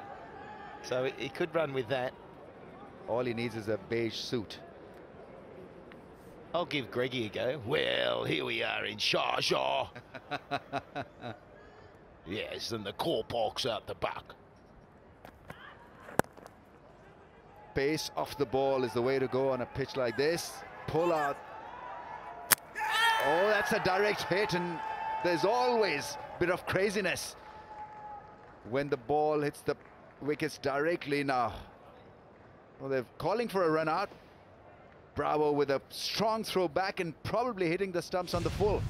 So he could run with that. All he needs is a beige suit. I'll give Greggy a go. Well, here we are in Sharjah. Yes, and the car park's out the back. Pace off the ball is the way to go on a pitch like this. Pull out. Oh, that's a direct hit, and there's always a bit of craziness when the ball hits the wickets directly now. Well, they're calling for a run out. Bravo with a strong throw back and probably hitting the stumps on the full.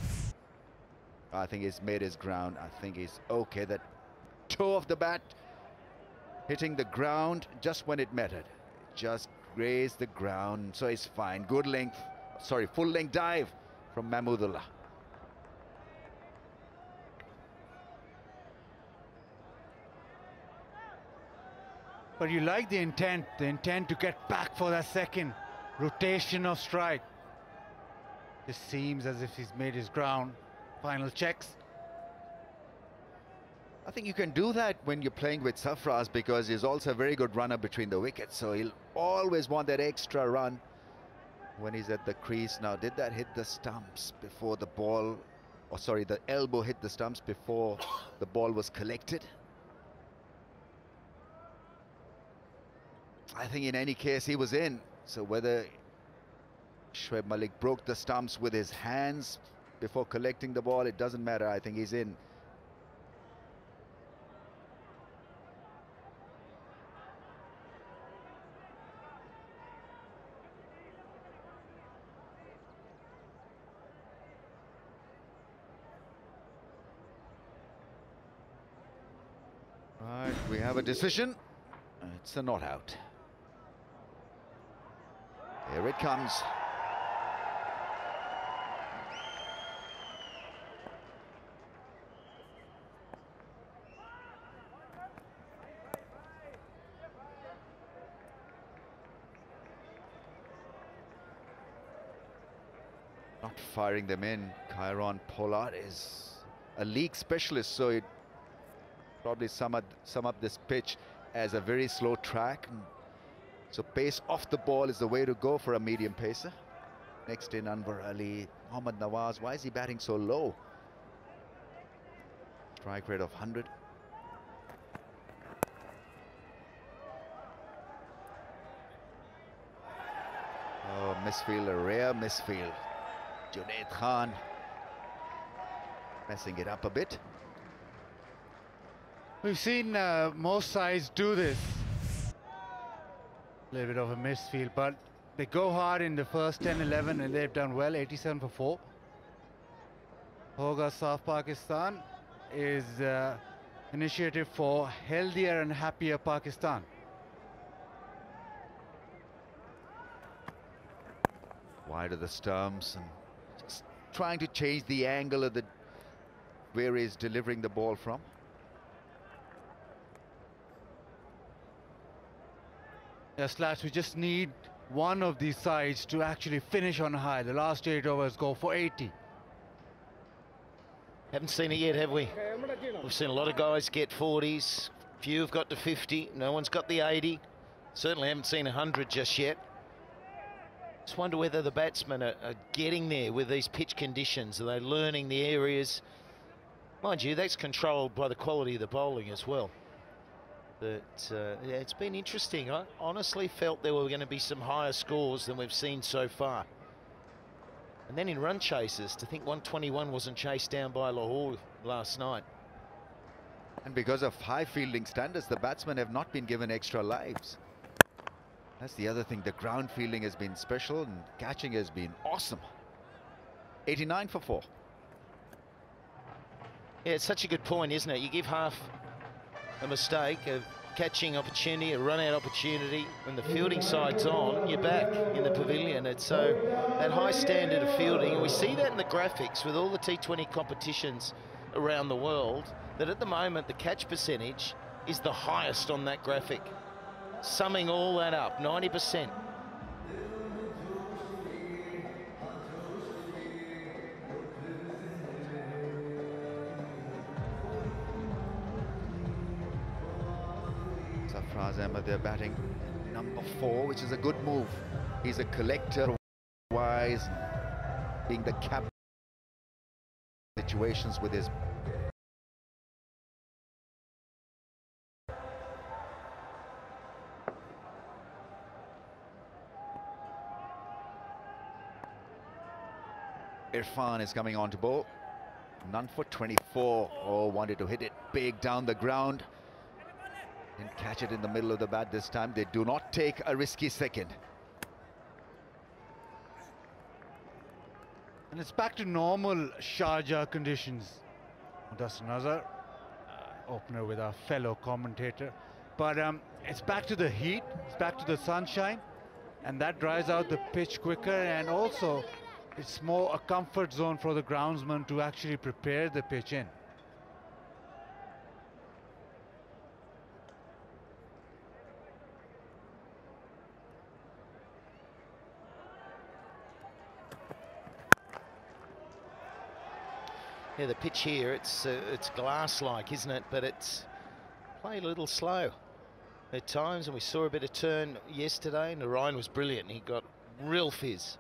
I think he's made his ground. I think he's okay. That toe of the bat hitting the ground just when it mattered. Just grazed the ground, so he's fine. Good length, sorry, full length dive from Mahmudullah. But you like the intent to get back for that second rotation of strike. This seems as if he's made his ground. Final checks. I think you can do that when you're playing with Sarfraz, because he's also a very good runner between the wickets, so he'll always want that extra run when he's at the crease. Now, did that hit the stumps before the ball, or sorry, the elbow hit the stumps before the ball was collected? I think in any case he was in. So whether Shoaib Malik broke the stumps with his hands before collecting the ball, it doesn't matter. I think he's in. Right, we have a decision. It's a not out. Here it comes. Not firing them in. Kieron Pollard is a league specialist, so it probably sum up this pitch as a very slow track. So pace off the ball is the way to go for a medium pacer. Next in Anwar Ali, Mohammad Nawaz. Why is he batting so low? Strike rate of 100. Oh, misfield, a rare misfield. Junaid Khan messing it up a bit. We've seen most sides do this. A little bit of a misfield, but they go hard in the first 10, 11, and they've done well, 87 for 4. Hoga South Pakistan is initiative for healthier and happier Pakistan. Wide of the stumps and just trying to change the angle of the where he's delivering the ball from. Yes, lads, we just need one of these sides to actually finish on high. The last 8 overs go for 80. Haven't seen it yet, have we? We've seen a lot of guys get 40s. Few have got to 50. No one's got the 80. Certainly haven't seen 100 just yet. Just wonder whether the batsmen are getting there with these pitch conditions. Are they learning the areas? Mind you, that's controlled by the quality of the bowling as well. But yeah, it's been interesting. I honestly felt there were going to be some higher scores than we've seen so far. And then in run chases, to think 121 wasn't chased down by Lahore last night. And because of high fielding standards, the batsmen have not been given extra lives. That's the other thing. The ground fielding has been special and catching has been awesome. 89 for 4. Yeah, it's such a good point, isn't it? You give half a mistake, a catching opportunity, a run-out opportunity. When the fielding side's on, you're back in the pavilion. It's so that high standard of fielding, and we see that in the graphics with all the T20 competitions around the world, that at the moment the catch percentage is the highest on that graphic. Summing all that up, 90%. Sarfraz Ahmed, they're batting number 4, which is a good move. He's a collector wise, being the captain situations with his Irfan is coming on to bowl. None for 24. Oh, wanted to hit it big down the ground. Didn't catch it in the middle of the bat this time. They do not take a risky second. And it's back to normal Sharjah conditions. That's another opener with our fellow commentator. But it's back to the heat, it's back to the sunshine, and that dries out the pitch quicker, and also it's more a comfort zone for the groundsman to actually prepare the pitch in. Yeah, the pitch here, it's glass-like, isn't it? But it's played a little slow at times, and we saw a bit of turn yesterday. Narayan was brilliant. He got real fizz.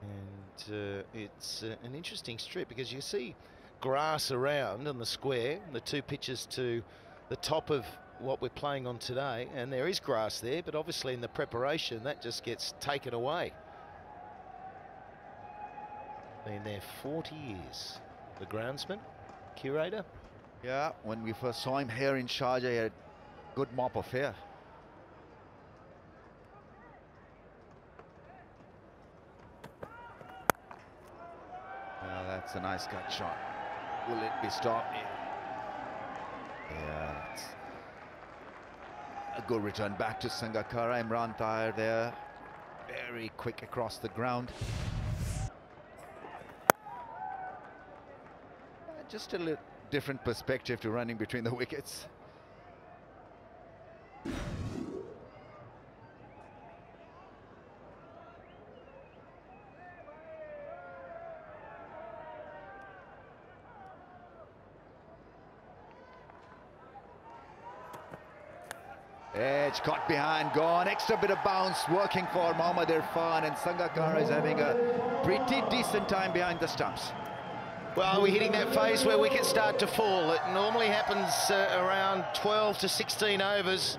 And it's an interesting strip because you see grass around on the square, the two pitches to the top of what we're playing on today, and there is grass there, but obviously in the preparation that just gets taken away. Been there 40 years. The groundsman, curator. Yeah, when we first saw him here in Sharjah, he had a good mop of hair. Well, that's a nice cut shot. Will it be stopped? Yeah, that's a good return back to Sangakkara. Imran Tahir there, very quick across the ground. Just a little different perspective to running between the wickets. Edge caught behind, gone, extra bit of bounce working for Mohammad Irfan, and Sangakkara is having a pretty decent time behind the stumps. Well, we're hitting that phase where wickets start to fall. It normally happens around 12 to 16 overs,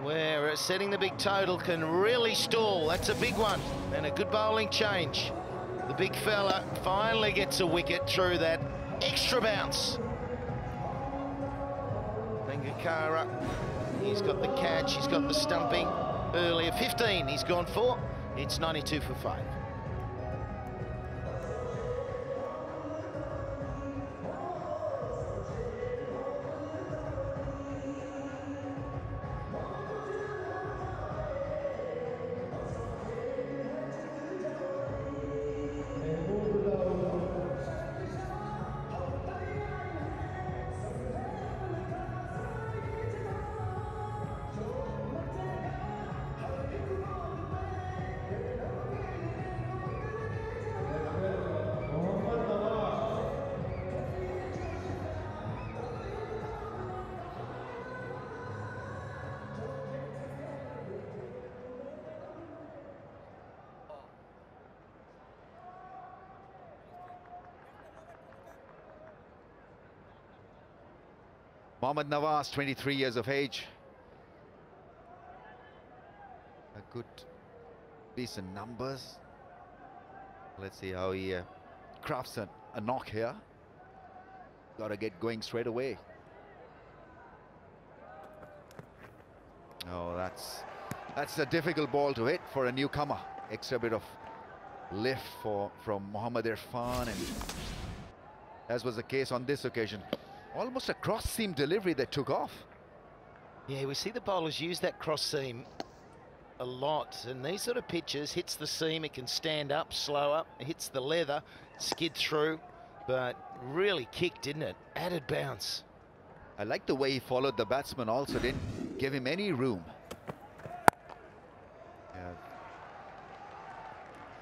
where setting the big total can really stall. That's a big one, and a good bowling change. The big fella finally gets a wicket through that extra bounce. Sangakkara, he's got the catch, he's got the stumping. Earlier 15 he's gone for. It's 92 for 5. Mohammad Nawaz, 23 years of age. A good, decent numbers. Let's see how he crafts a knock here. Got to get going straight away. Oh, that's a difficult ball to hit for a newcomer. Extra bit of lift from Mohammad Irfan, and as was the case on this occasion. Almost a cross-seam delivery that took off. Yeah, we see the bowlers use that cross-seam a lot, and these sort of pitches, hits the seam, it can stand up, slow up, it hits the leather, skid through, but really kicked, didn't it? Added bounce. I like the way he followed the batsman also, didn't give him any room. Yeah.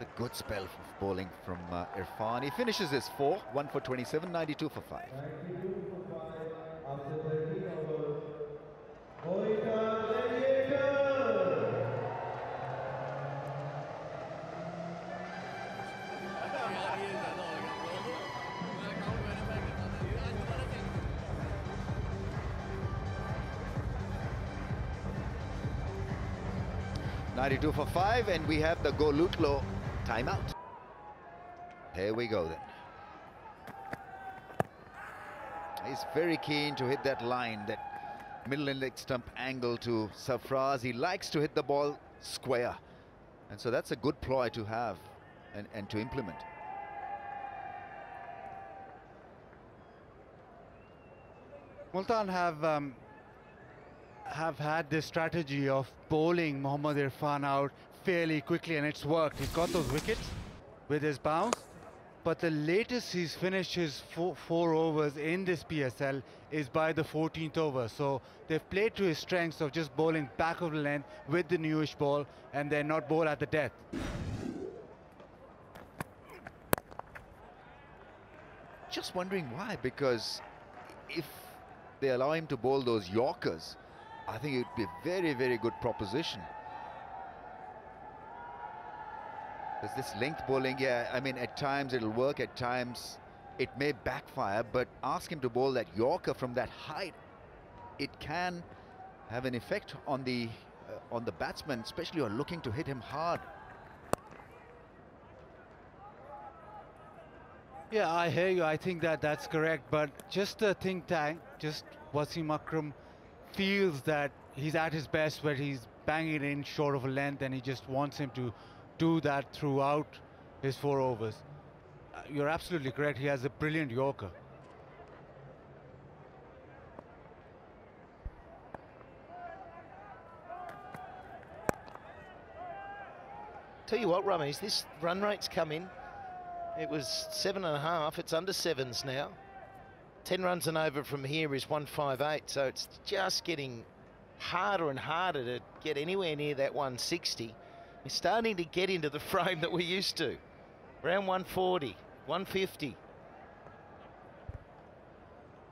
A good spell of bowling from Irfan. He finishes his 4, 1 for 27, 92 for 5. 92 for 5 after 13 overs. Quetta Gladiators. .92 for 5, and we have the Go Lutlo timeout. Here we go then. He's very keen to hit that line, that middle and leg stump angle to Sarfraz. He likes to hit the ball square, and so that's a good ploy to have and to implement. Multan have had this strategy of bowling Mohammad Irfan out fairly quickly, and it's worked. He's got those wickets with his bounce, but the latest he's finished his four overs in this PSL is by the 14th over. So they've played to his strengths of just bowling back of the length with the newish ball, and they're not bowl at the death. Just wondering why, because if they allow him to bowl those Yorkers, I think it would be a very, very good proposition. There's this length bowling, yeah, I mean, at times it'll work, at times it may backfire, but ask him to bowl that Yorker from that height. It can have an effect on the batsman, especially who are looking to hit him hard. Yeah, I hear you. I think that's correct. But just the think tank, just Wasim Akram feels that he's at his best where he's banging it in short of a length, and he just wants him to do that throughout his 4 overs. You're absolutely correct. He has a brilliant Yorker. Tell you what, Rummies, this run rate's come in. It was 7.5, it's under 7s now. 10 runs and over from here is 158, so it's just getting harder and harder to get anywhere near that 160. We're starting to get into the frame that we're used to. Around 140, 150. I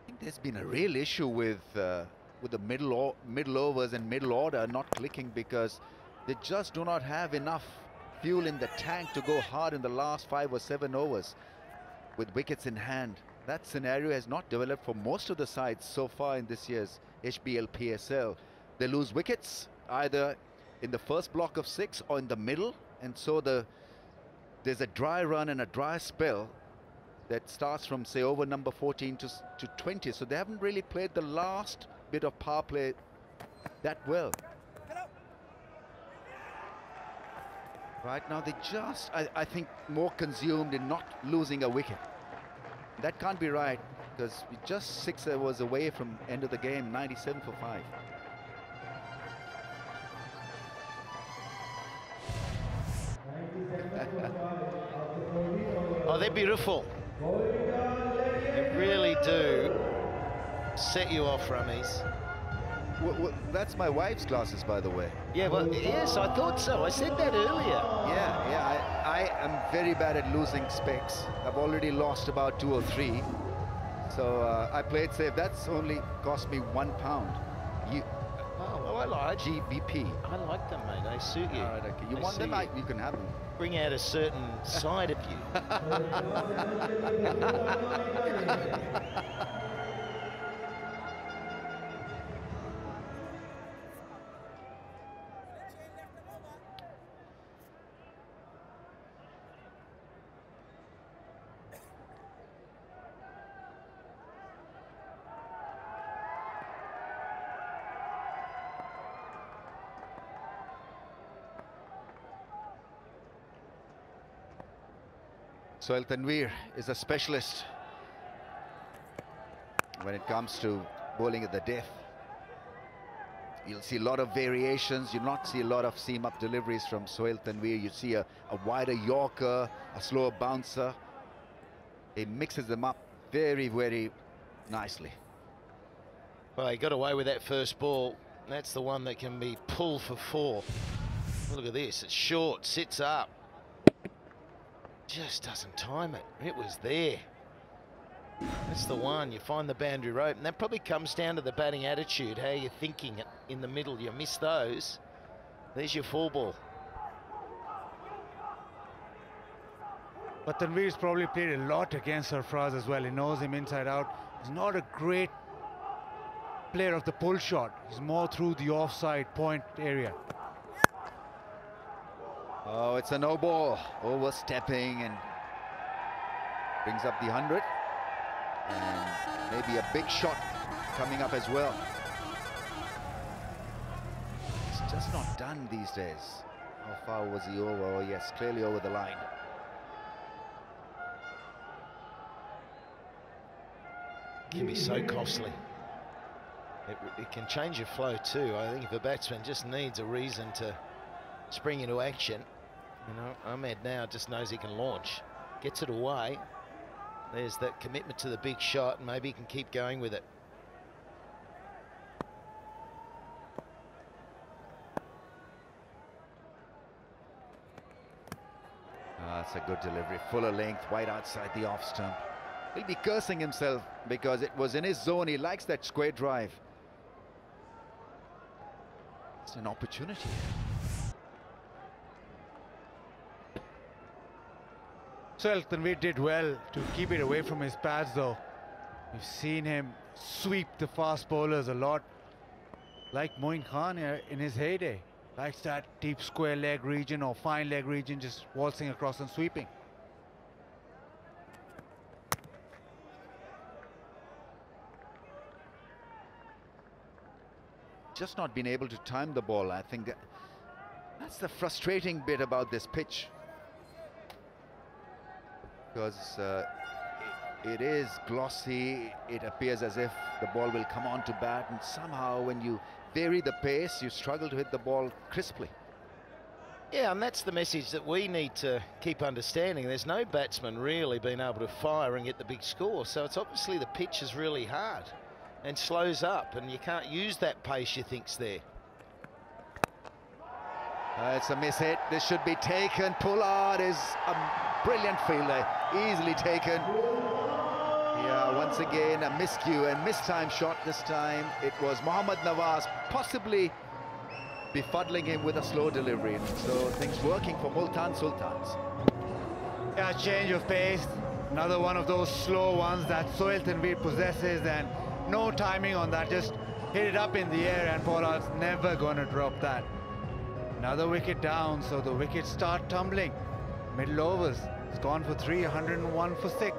think there's been a real issue with the middle overs and middle order not clicking, because they just do not have enough fuel in the tank to go hard in the last 5 or 7 overs. with wickets in hand. That scenario has not developed for most of the sides so far in this year's HBL PSL. They lose wickets either in the first block of 6 or in the middle, and so there's a dry run and a dry spell that starts from, say, over number 14 to 20. So they haven't really played the last bit of power play that well. Right now they just, I think, more consumed in not losing a wicket. That can't be right, because we just 6 was away from end of the game, 97 for 5. Oh, they're beautiful. They really do set you off, Rummies. Well, that's my wife's glasses, by the way. Yeah, well, yes, I thought so. I said that earlier. Yeah, I am very bad at losing specs. I've already lost about 2 or 3. So I played safe. That's only cost me £1. Oh, I like GBP. I like them, mate. They suit you. All right, okay. You They want them? suit you. You can have them. Bring out a certain side of you. Sohail Tanveer is a specialist when it comes to bowling at the death. You'll see a lot of variations. You'll not see a lot of seam-up deliveries from Sohail Tanveer. You see a wider Yorker, a slower bouncer. He mixes them up very, very nicely. Well, he got away with that first ball. That's the one that can be pulled for 4. Look at this. It's short, sits up. Just doesn't time it. It was there. That's the one. You find the boundary rope, and that probably comes down to the batting attitude, how you're thinking it in the middle. You miss those. There's your 4 ball. But Tanveer's probably played a lot against Sarfraz as well. He knows him inside out. He's not a great player of the pull shot. He's more through the offside point area. Oh, it's a no ball. Overstepping and brings up the 100. And maybe a big shot coming up as well. It's just not done these days. How far was he over? Oh, yes, clearly over the line. Can be so costly. It can change your flow too. I think if a batsman just needs a reason to spring into action, you know, Ahmed now just knows he can launch, gets it away. There's that commitment to the big shot, and maybe he can keep going with it. That's a good delivery, fuller length, wide outside the off stump. He'll be cursing himself because it was in his zone. He likes that square drive. It's an opportunity. Sohail Tanveer did well to keep it away from his pads, though. We've seen him sweep the fast bowlers a lot, like Moin Khan in his heyday. Likes that deep square leg region or fine leg region, just waltzing across and sweeping. Just not been able to time the ball. I think that's the frustrating bit about this pitch, because it is glossy. It appears as if the ball will come on to bat, and somehow when you vary the pace, you struggle to hit the ball crisply. Yeah, and that's the message that we need to keep understanding. There's no batsman really been able to fire and get the big score, so it's obviously the pitch is really hard and slows up, and you can't use that pace you think's there. It's a miss hit. This should be taken. Pollard is a brilliant fielder, easily taken. Yeah, once again a miscue and mistimed shot. This time it was Mohammad Nawaz, possibly befuddling him with a slow delivery. So things working for Multan Sultans. Yeah, change of pace. Another one of those slow ones that Sohail Tanvir possesses, and no timing on that, just hit it up in the air, and Pollard's never going to drop that. Another wicket down, so the wickets start tumbling. Middle overs, it's gone for 3, 101 for 6.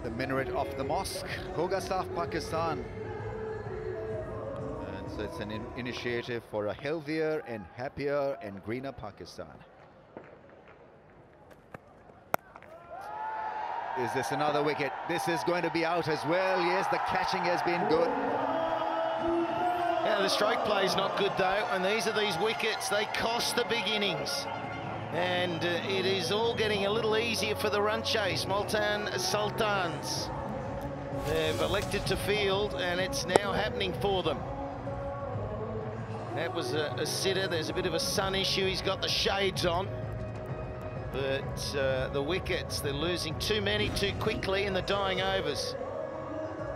The minaret of the mosque, Kogasaf, Pakistan. And so it's an initiative for a healthier and happier and greener Pakistan. Is this another wicket? This is going to be out as well. Yes, the catching has been good. Yeah, the stroke play is not good though, and these wickets, they cost the big innings. And it is all getting a little easier for the run chase. Multan Sultans, they've elected to field, and it's now happening for them. That was a sitter. There's a bit of a sun issue. He's got the shades on. But the wickets, they're losing too many too quickly in the dying overs.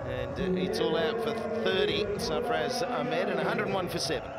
And it's all out for 30, Sarfraz Ahmed, and 101 for 7.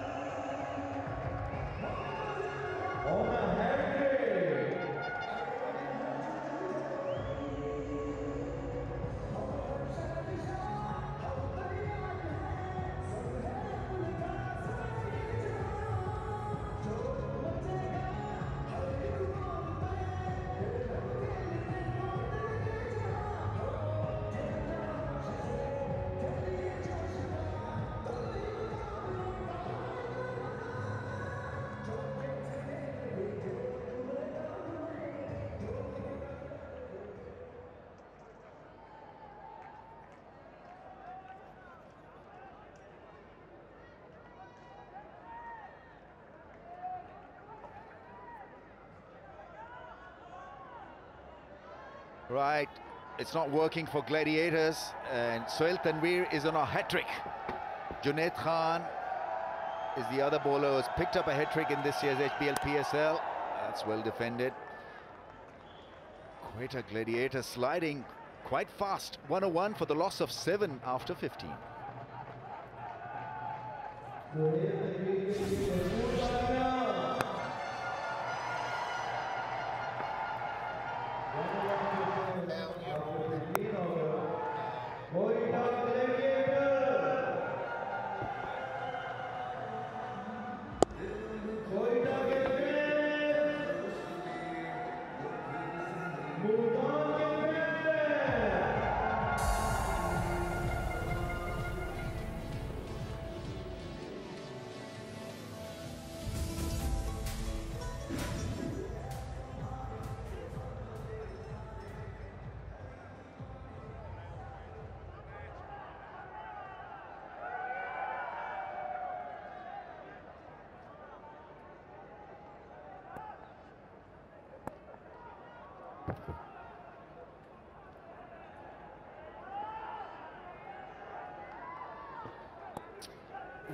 Right, it's not working for Gladiators, and Sohail Tanvir is on a hat-trick. Junaid Khan is the other bowler who's picked up a hat-trick in this year's HBL PSL. That's well defended. Quetta Gladiators sliding quite fast. 101 for the loss of 7 after 15.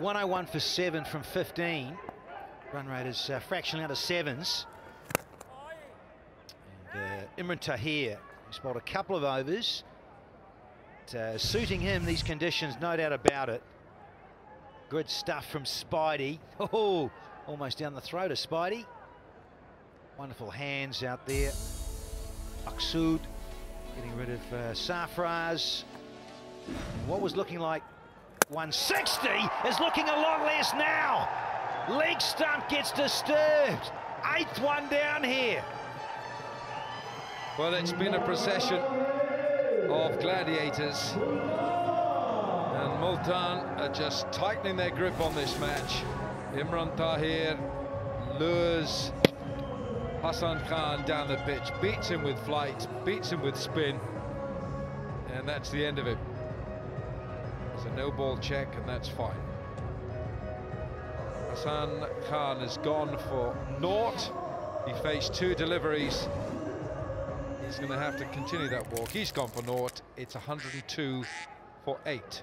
.101 for 7 from 15. Run rate is fractionally out of 7s. And Imran Tahir, he's bowled a couple of overs. Suiting him, these conditions, no doubt about it. Good stuff from Spidey. Oh, almost down the throat of Spidey. Wonderful hands out there. Maqsood getting rid of Sarfraz. What was looking like 160 is looking a lot less now. Leg stump gets disturbed. 8th one down here. Well, it's been a procession of Gladiators, and Multan are just tightening their grip on this match. Imran Tahir lures Hassan Khan down the pitch, beats him with flight, beats him with spin, and that's the end of it. It's a no-ball check, and that's fine. Hassan Khan has gone for naught. He faced 2 deliveries. He's going to have to continue that walk. He's gone for naught. It's 102 for 8.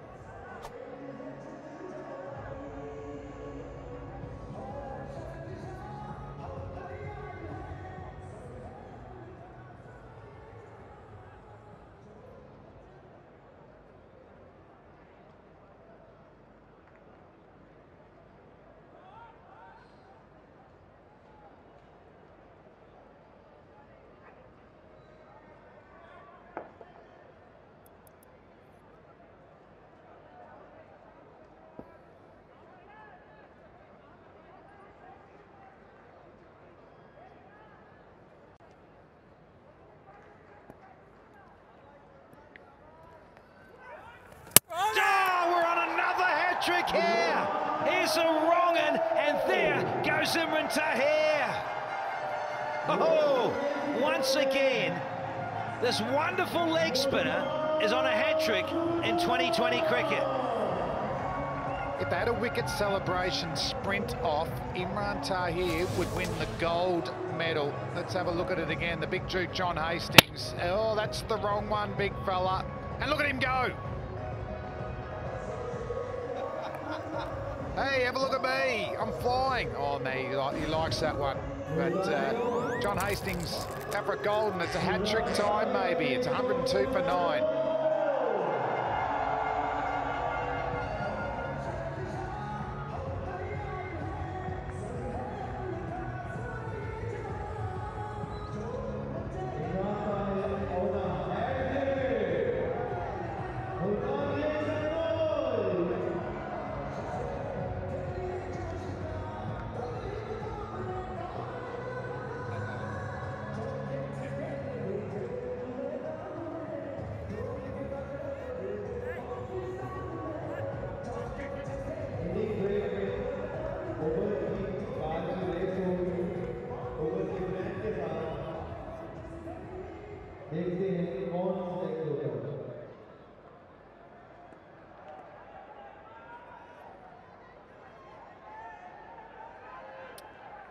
Trick here. Here's a wrong un, and there goes Imran Tahir. Oh, once again, this wonderful leg spinner is on a hat-trick in 2020 cricket. If they had a wicket celebration sprint off, Imran Tahir would win the gold medal. Let's have a look at it again. The big Duke, John Hastings. Oh, that's the wrong one, big fella. And look at him go. Hey, have a look at me. I'm flying. Oh, no, he likes that one. But John Hastings out for a gold, and it's a hat-trick time, maybe. It's 102 for 9.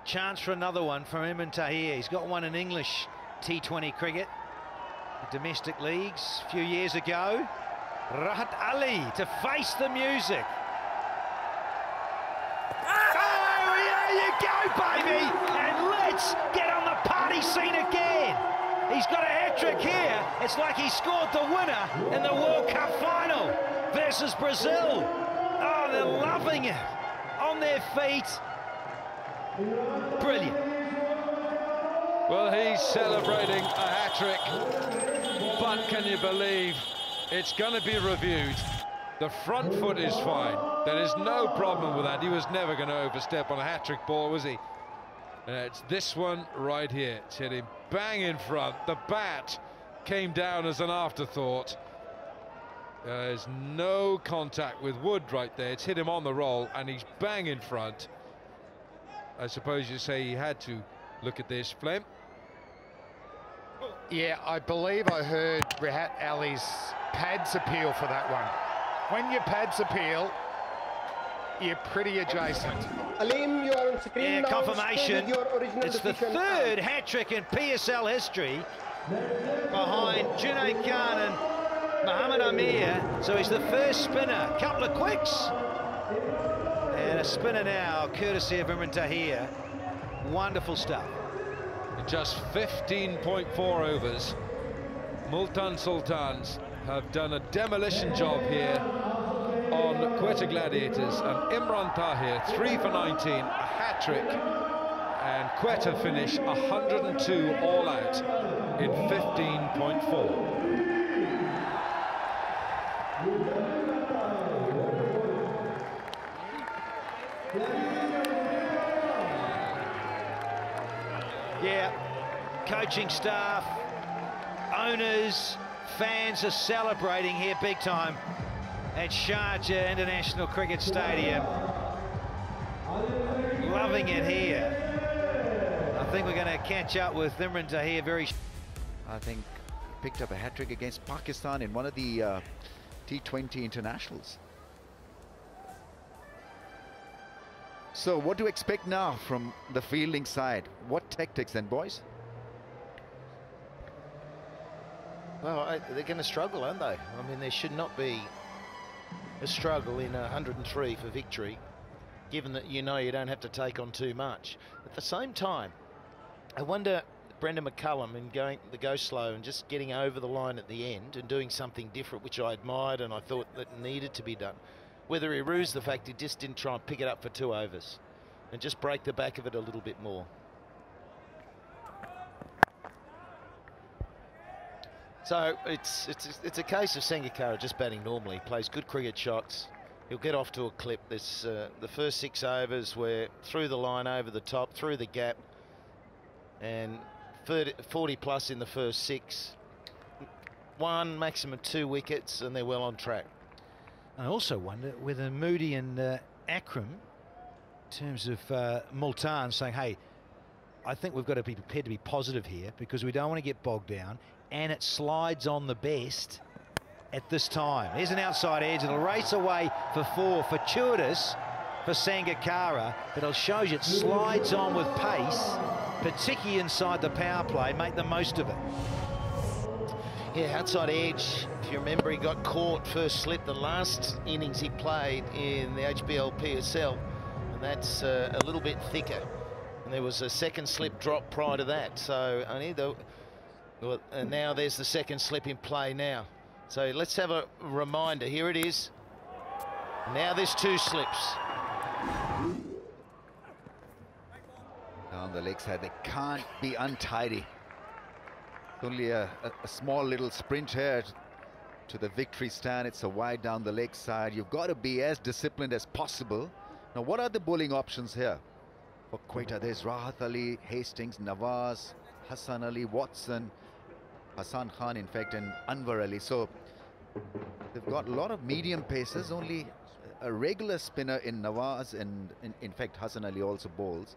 Chance for another one from Imran Tahir. He's got one in English T20 cricket, domestic leagues a few years ago. Rahat Ali to face the music. Oh, there you go, baby! And let's get on the party scene again. He's got a hat-trick here. It's like he scored the winner in the World Cup final versus Brazil. Oh, they're loving it. On their feet. Brilliant. Well, he's celebrating a hat-trick, but can you believe it's going to be reviewed? The front foot is fine. There is no problem with that. He was never going to overstep on a hat-trick ball, was he? It's this one right here. It's hit him bang in front. The bat came down as an afterthought. There's no contact with wood right there. It's hit him on the roll, and he's bang in front. I suppose you say he had to look at this, Flem. Yeah, I believe I heard Rahat Ali's pads appeal for that one. When your pads appeal, you're pretty adjacent. Aleem, you are on screen. Yeah, now. confirmation. It's the decision. third hat-trick in PSL history behind Junaid Khan and Mohammad Amir. So he's the first spinner. Couple of quicks. And a spinner now, courtesy of Imran Tahir. Wonderful stuff. In just 15.4 overs, Multan Sultans have done a demolition job here on Quetta Gladiators, and Imran Tahir 3 for 19, a hat-trick, and Quetta finish 102 all out in 15.4. Yeah, coaching staff, owners, fans are celebrating here big time at Sharjah International Cricket Stadium. loving it here. I think we're going to catch up with Imran Tahir very. I think picked up a hat-trick against Pakistan in one of the T20 internationals. So what to expect now from the fielding side? What tactics then, boys? Well, they're going to struggle, aren't they? I mean, there should not be a struggle in 103 for victory, given that you don't have to take on too much. At the same time, I wonder, Brendan McCullum, in going the go slow and just getting over the line at the end and doing something different, which I admired and I thought that needed to be done. Whether he rused the fact he just didn't try and pick it up for 2 overs and just break the back of it a little bit more. So it's a case of Sangakkara just batting normally. Plays good cricket shots. He'll get off to a clip. This the first 6 overs were through the line, over the top, through the gap, and 40 plus in the first 6. 1, maximum 2 wickets, and they're well on track. I also wonder whether Moody and Akram, in terms of Multan, saying, hey, I think we've got to be prepared to be positive here because we don't want to get bogged down, and it slides on the best at this time. Here's an outside edge. It'll race away for 4, fortuitous for Sangakkara, but it shows you it slides on with pace, particularly inside the power play. Make the most of it. Yeah, outside edge. If you remember, he got caught first slip the last innings he played in the HBL PSL, and that's a little bit thicker. And there was a second slip drop prior to that. So and now there's the second slip in play now. So let's have a reminder. Here it is. Now there's 2 slips. Down the leg side, they can't be untidy. Only a small little sprint here to the victory stand. It's a wide down the leg side. You've got to be as disciplined as possible. Now, what are the bowling options here for Quetta? There's Rahat Ali, Hastings, Nawaz, Hassan Ali, Watson, Hassan Khan, in fact, and Anwar Ali. So they've got a lot of medium pacers, only a regular spinner in Nawaz, and in fact, Hassan Ali also bowls.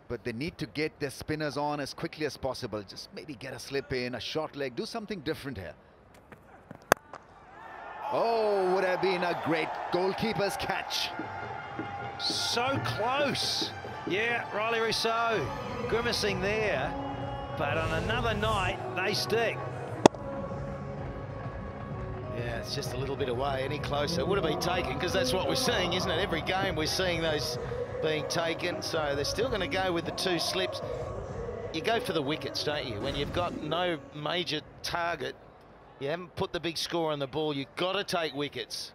But they need to get their spinners on as quickly as possible. Just maybe get a slip in, a short leg, do something different here. Oh, would have been a great goalkeeper's catch. So close. Yeah, Riley Rousseau grimacing there. But on another night, they stick. Yeah, it's just a little bit away. Any closer, it would have been taken, because that's what we're seeing, isn't it? Every game we're seeing those being taken. So they're still going to go with the 2 slips. You go for the wickets, don't you? When you've got no major target, you haven't put the big score on the ball, you've got to take wickets.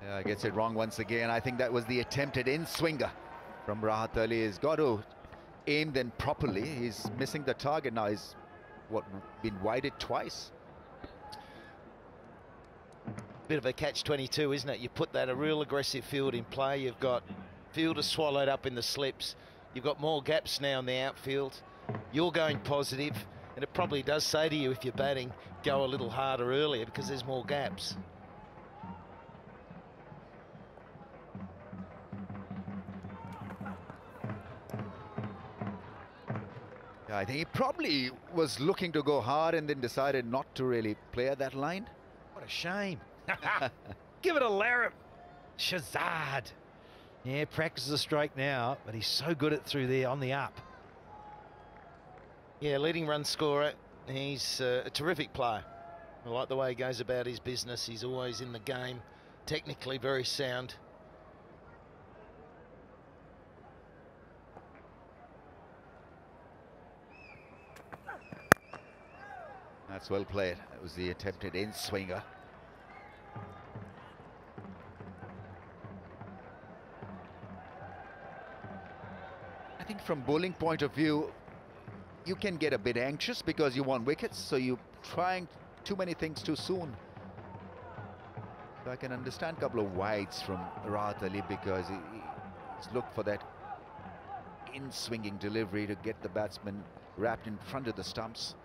Yeah, gets it wrong once again. I think that was the attempted in-swinger from Rahat Ali. He's got to aim then properly. He's missing the target now. He's been wided twice. Bit of a catch-22, isn't it? You put that a real aggressive field in play. You've got fielders swallowed up in the slips. You've got more gaps now in the outfield. You're going positive, and it probably does say to you, if you're batting, go a little harder earlier because there's more gaps. Yeah, I think he probably was looking to go hard and then decided not to really play at that line. What a shame. Give it a larrup. Shazad. Yeah, practices a strike now, but he's so good at through there on the up. Yeah, leading run scorer. He's a terrific player. I like the way he goes about his business. He's always in the game. Technically very sound. That's well played. That was the attempted in-swinger. I think from bowling point of view, you can get a bit anxious because you want wickets, so you're trying too many things too soon. So I can understand a couple of wides from Rahat Ali because he's looked for that in-swinging delivery to get the batsman wrapped in front of the stumps.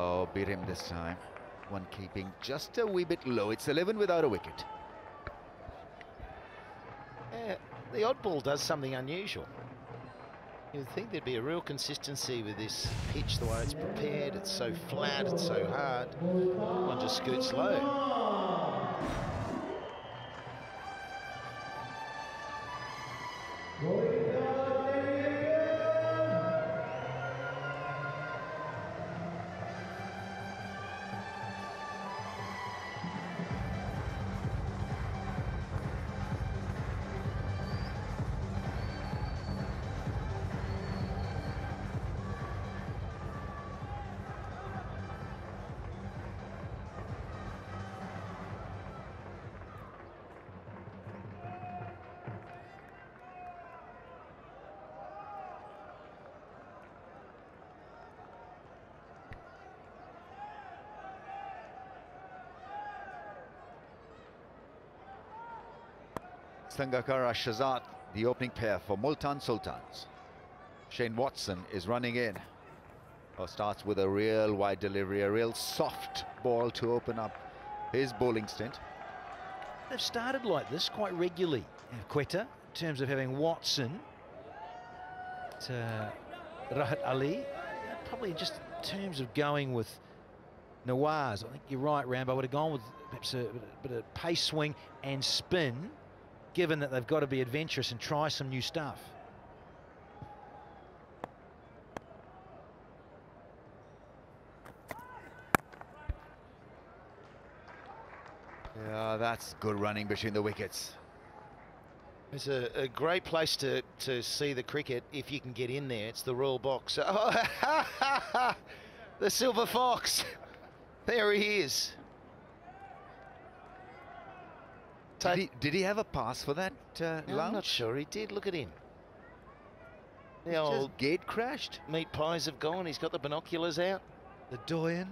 Oh, beat him this time. One keeping just a wee bit low. It's 11 without a wicket. Yeah, the odd ball does something unusual. You'd think there'd be a real consistency with this pitch, the way it's prepared. It's so flat, it's so hard. One just scoots low. Sangakkara Shahzad, the opening pair for Multan Sultans. Shane Watson is running in. Starts with a real wide delivery, a real soft ball to open up his bowling stint. They've started like this quite regularly, Quetta, in terms of having Watson to Rahat Ali. Probably just in terms of going with Nawaz. I think you're right, Rambo. I would have gone with perhaps a bit of pace swing and spin, given that they've got to be adventurous and try some new stuff. Yeah, that's good running between the wickets. It's a great place to see the cricket if you can get in there. It's the Royal Box. Oh, the Silver Fox. There he is. Did he have a pass for that I'm lounge? not sure he did. Look at him. The Just old gate crashed. meat pies have gone. He's got the binoculars out. The doyen.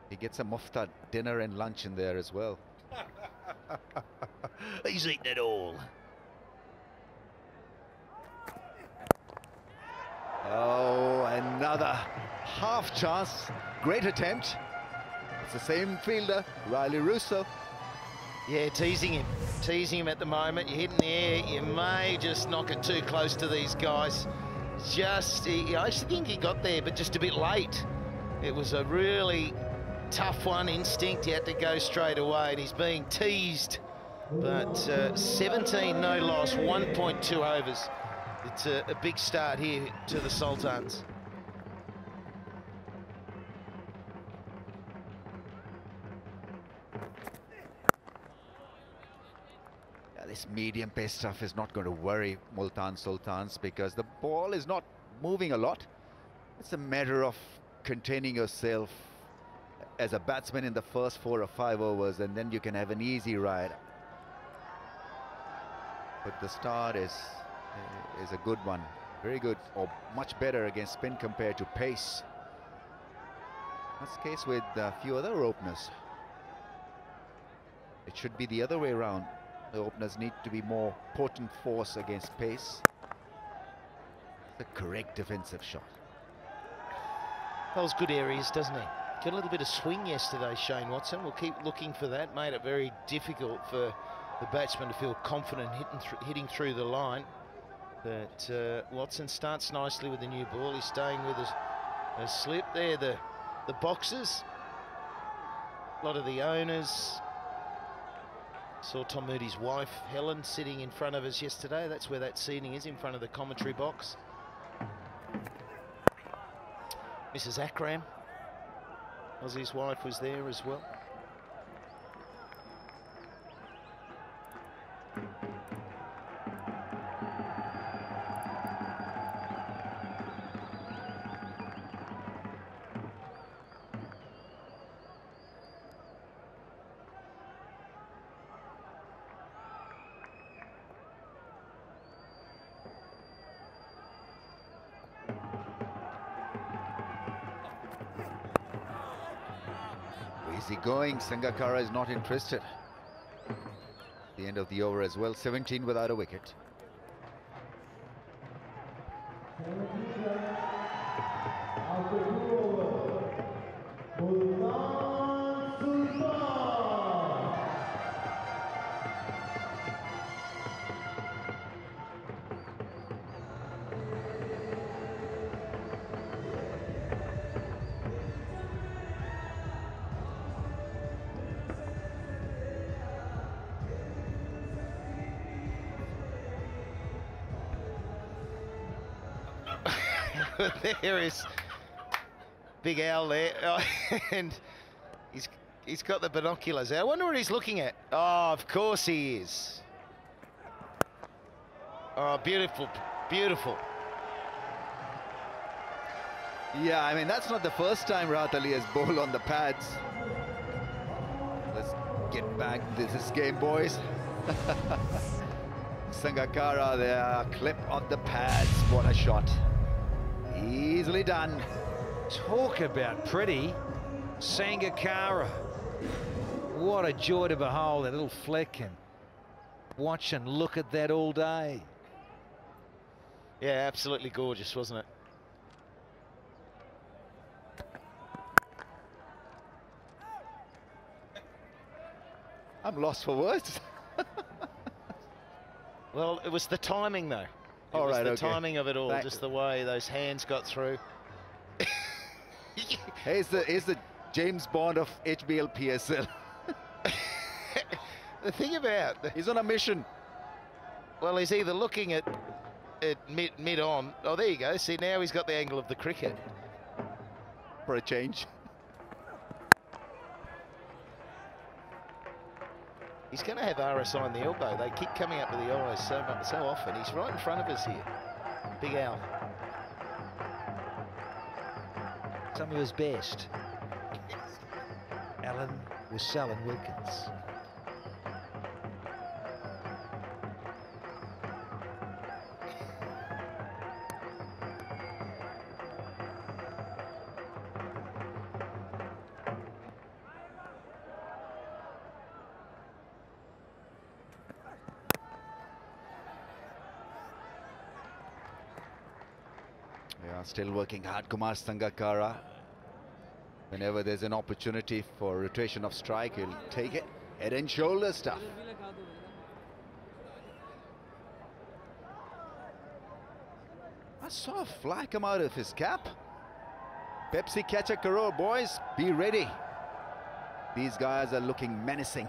He gets a mufta dinner and lunch in there as well. He's eaten it all. Oh, another half chance. Great attempt. It's the same fielder, Riley Russo. Yeah, teasing him at the moment. You hit in the air, you may just knock it too close to these guys. I actually think he got there, but just a bit late. It was a really tough one, instinct. He had to go straight away, and he's being teased. But 17 no loss, 1.2 overs. It's a big start here to the Sultans. This medium pace stuff is not going to worry Multan Sultans because the ball is not moving a lot. It's a matter of containing yourself as a batsman in the first 4 or 5 overs, and then you can have an easy ride. But the start is a good one. Very good, or much better against spin compared to pace. That's the case with a few other openers. It should be the other way around. The openers need to be more potent force against pace. The correct defensive shot. That was good areas, doesn't he? Got a little bit of swing yesterday, Shane Watson. We'll keep looking for that. Made it very difficult for the batsman to feel confident hitting through the line. But Watson starts nicely with the new ball. He's staying with a slip there. The boxes. A lot of the owners. Saw Tom Moody's wife, Helen, sitting in front of us yesterday. That's where that seating is, in front of the commentary box. Mrs. Akram, Ozzy's wife, was there as well. Easy going. Sangakkara is not interested. The end of the over as well. 17 without a wicket. there is Big Al there, and he's got the binoculars out. I wonder what he's looking at. Oh, of course he is. Oh, beautiful, beautiful. Yeah, I mean, that's not the first time Rahat Ali has bowled on the pads. Let's get back to this game, boys. Sangakkara there, clip on the pads. What a shot. Easily done. Talk about pretty. Sangakkara. What a joy to behold, that little flick, and watch and look at that all day. Yeah, absolutely gorgeous, wasn't it? I'm lost for words. Well, it was the timing, though. It was the timing of it all, just the way those hands got through. Here's the James Bond of HBL PSL. The thing about... He's on a mission. Well, he's either looking at mid-on. Oh, there you go. See, now he's got the angle of the cricket. For a change. He's going to have RSI in the elbow. They keep coming up with the eyes so often. He's right in front of us here. Big Al. Some of his best. Alan Wassell and Wilkins. Yeah, still working hard, Kumar Sangakkara. Whenever there's an opportunity for rotation of strike, he'll take it. Head and shoulder stuff. I saw a fly come out of his cap. Pepsi catch a crore, boys. Be ready. These guys are looking menacing.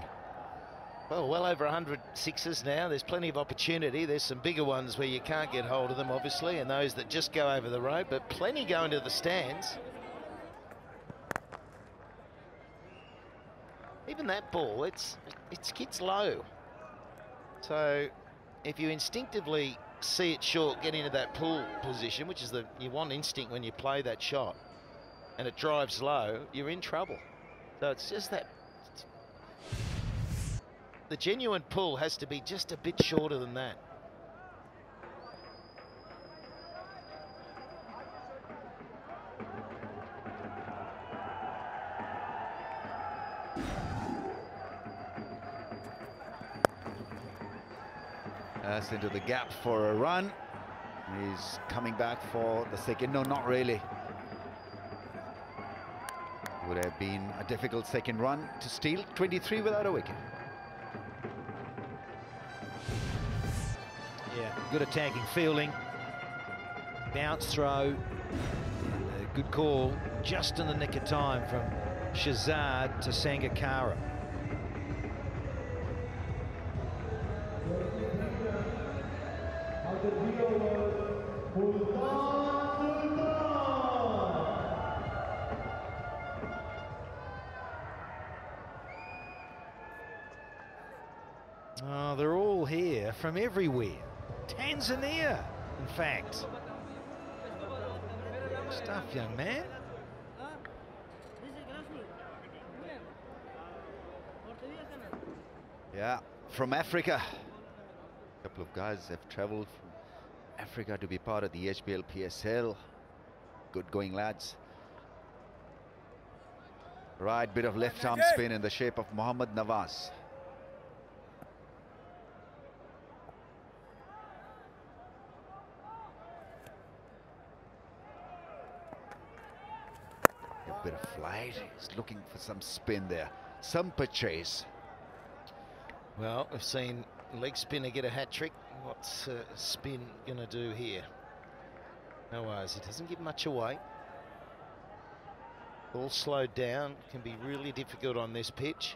Well over 100 sixes now. There's plenty of opportunity. There's some bigger ones where you can't get hold of them, obviously, and those that just go over the road, but plenty going to the stands. Even that ball, it's kids low. So if you instinctively see it short, get into that pull position, which is you want instinct when you play that shot, and it drives low, you're in trouble. So it's just that. The genuine pull has to be just a bit shorter than that. That's into the gap for a run. He's coming back for the second. No, not really. Would have been a difficult second run to steal. 23 without a wicket. Yeah, good attacking fielding. Bounce throw. And a good call just in the nick of time from Shazad to Sangakkara. Oh, they're all here from everywhere. Tanzania, in fact. Stuff, young man. Yeah, from Africa. A couple of guys have traveled from Africa to be part of the HBL PSL. Good going, lads. Right, bit of left arm spin in the shape of Mohammad Nawaz. A bit of flight. He's looking for some spin there. Some purchase. Well, we've seen leg spinner get a hat-trick. What's spin going to do here? No worries, it doesn't give much away. Ball slowed down, can be really difficult on this pitch.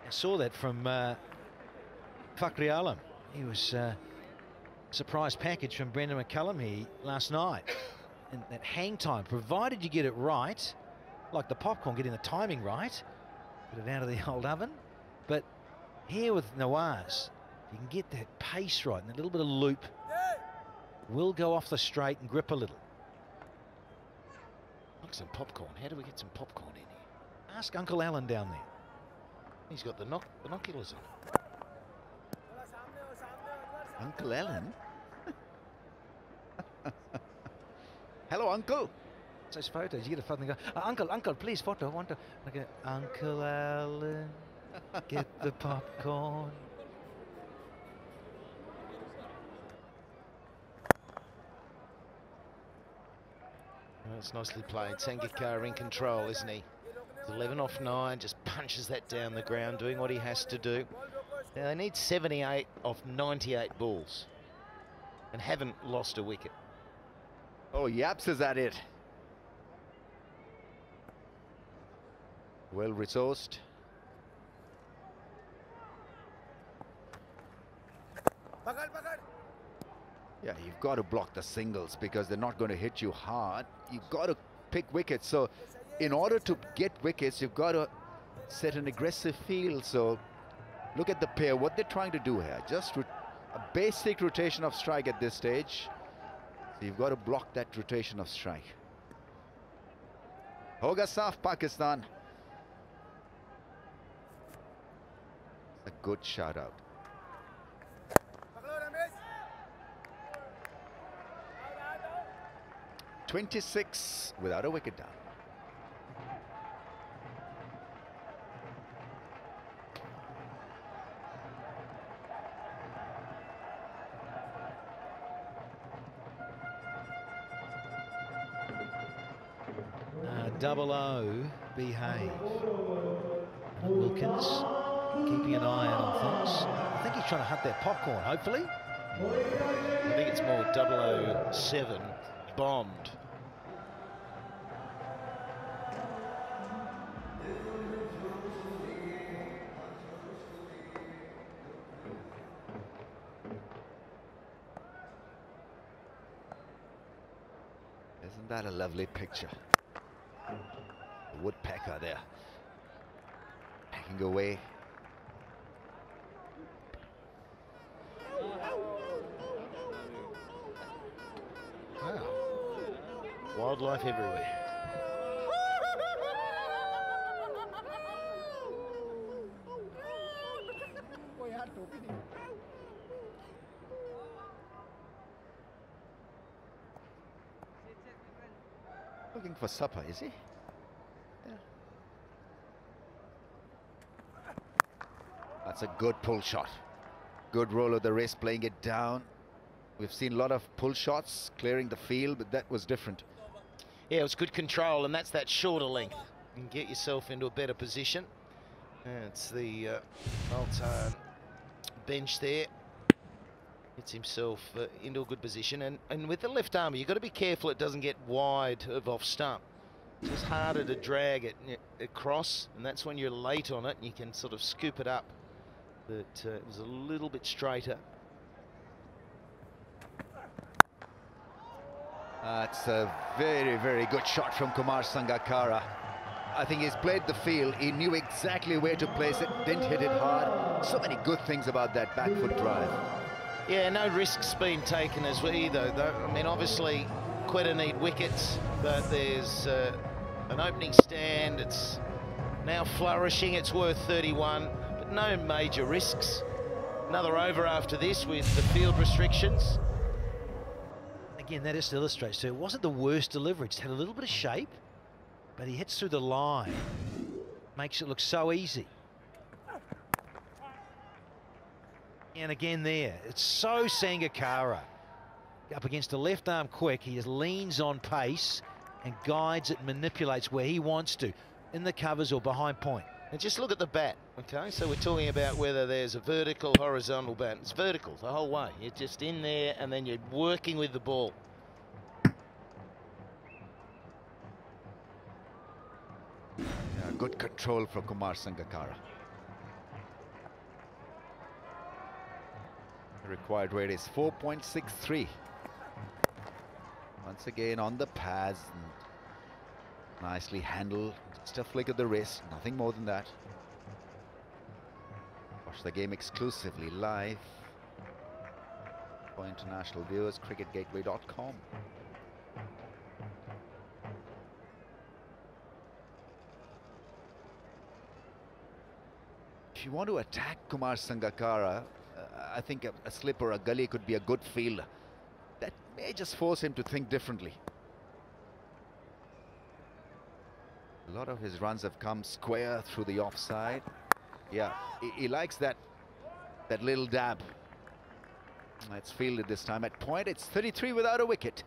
I saw that from Fakhri Alam. He was a surprise package from Brendan McCullum here last night. And that hang time, provided you get it right, like the popcorn, getting the timing right, get it out of the old oven. But here with Nawaz, you can get that pace right and a little bit of loop. Will go off the straight and grip a little. Like some popcorn. How do we get some popcorn in here? Ask Uncle Alan down there. He's got the binoculars on. Uncle Alan? Hello, Uncle. It's those photos. You get a photo and go, Uncle, please, photo. I want to. Okay, Uncle Alan, get the popcorn. Well, it's nicely played. Sangakkara in control, isn't he? 11 off 9, just punches that down the ground, doing what he has to do. Now, they need 78 off 98 balls and haven't lost a wicket. Oh, Yaps is at it. Well resourced. Yeah, you've got to block the singles because they're not going to hit you hard. You've got to pick wickets. So in order to get wickets, you've got to set an aggressive field. So look at the pair, what they're trying to do here. Just a basic rotation of strike at this stage. So you've got to block that rotation of strike. Hoga Saf, Pakistan. A good shout out. 26 without a wicket down. Double O, behave. And Wilkins keeping an eye out on things. I think he's trying to hunt that popcorn, hopefully. I think it's more 007 bombed. Isn't that a lovely picture? The woodpecker there, pecking away. Wow. Wildlife everywhere. Looking for supper, is he? Yeah. That's a good pull shot. Good roll of the wrist, playing it down. We've seen a lot of pull shots clearing the field, but that was different. Yeah, it was good control, and that's that shorter length. You can get yourself into a better position. It's the Multan bench there. Gets himself into a good position, and with the left arm, you've got to be careful it doesn't get wide of off stump. It's just harder to drag it across, and that's when you're late on it, and you can sort of scoop it up. But it was a little bit straighter. That's a very, very good shot from Kumar Sangakkara. I think he's played the field. He knew exactly where to place it, didn't hit it hard. So many good things about that back foot drive. Yeah, no risks being taken as well either. I mean, obviously, Quetta need wickets, but there's an opening stand. It's now flourishing. It's worth 31, but no major risks. Another over after this with the field restrictions. Again, that just illustrates too, it wasn't the worst delivery. Just had a little bit of shape, but he hits through the line. Makes it look so easy. And again there, it's so Sangakkara. Up against the left arm quick, he just leans on pace and guides it, manipulates where he wants to, in the covers or behind point. And just look at the bat, okay? So we're talking about whether there's a vertical, horizontal bat. It's vertical the whole way. You're just in there and then you're working with the ball. Yeah, good control from Kumar Sangakkara. The required rate is 4.63. Once again on the pads. Nicely handled. Just a flick of the wrist. Nothing more than that. Watch the game exclusively live for international viewers. cricketgateway.com. If you want to attack Kumar Sangakkara, I think a slip or a gully could be a good fielder. That may just force him to think differently. A lot of his runs have come square through the offside. Yeah, he likes that little dab. It's fielded this time at point. It's 33 without a wicket.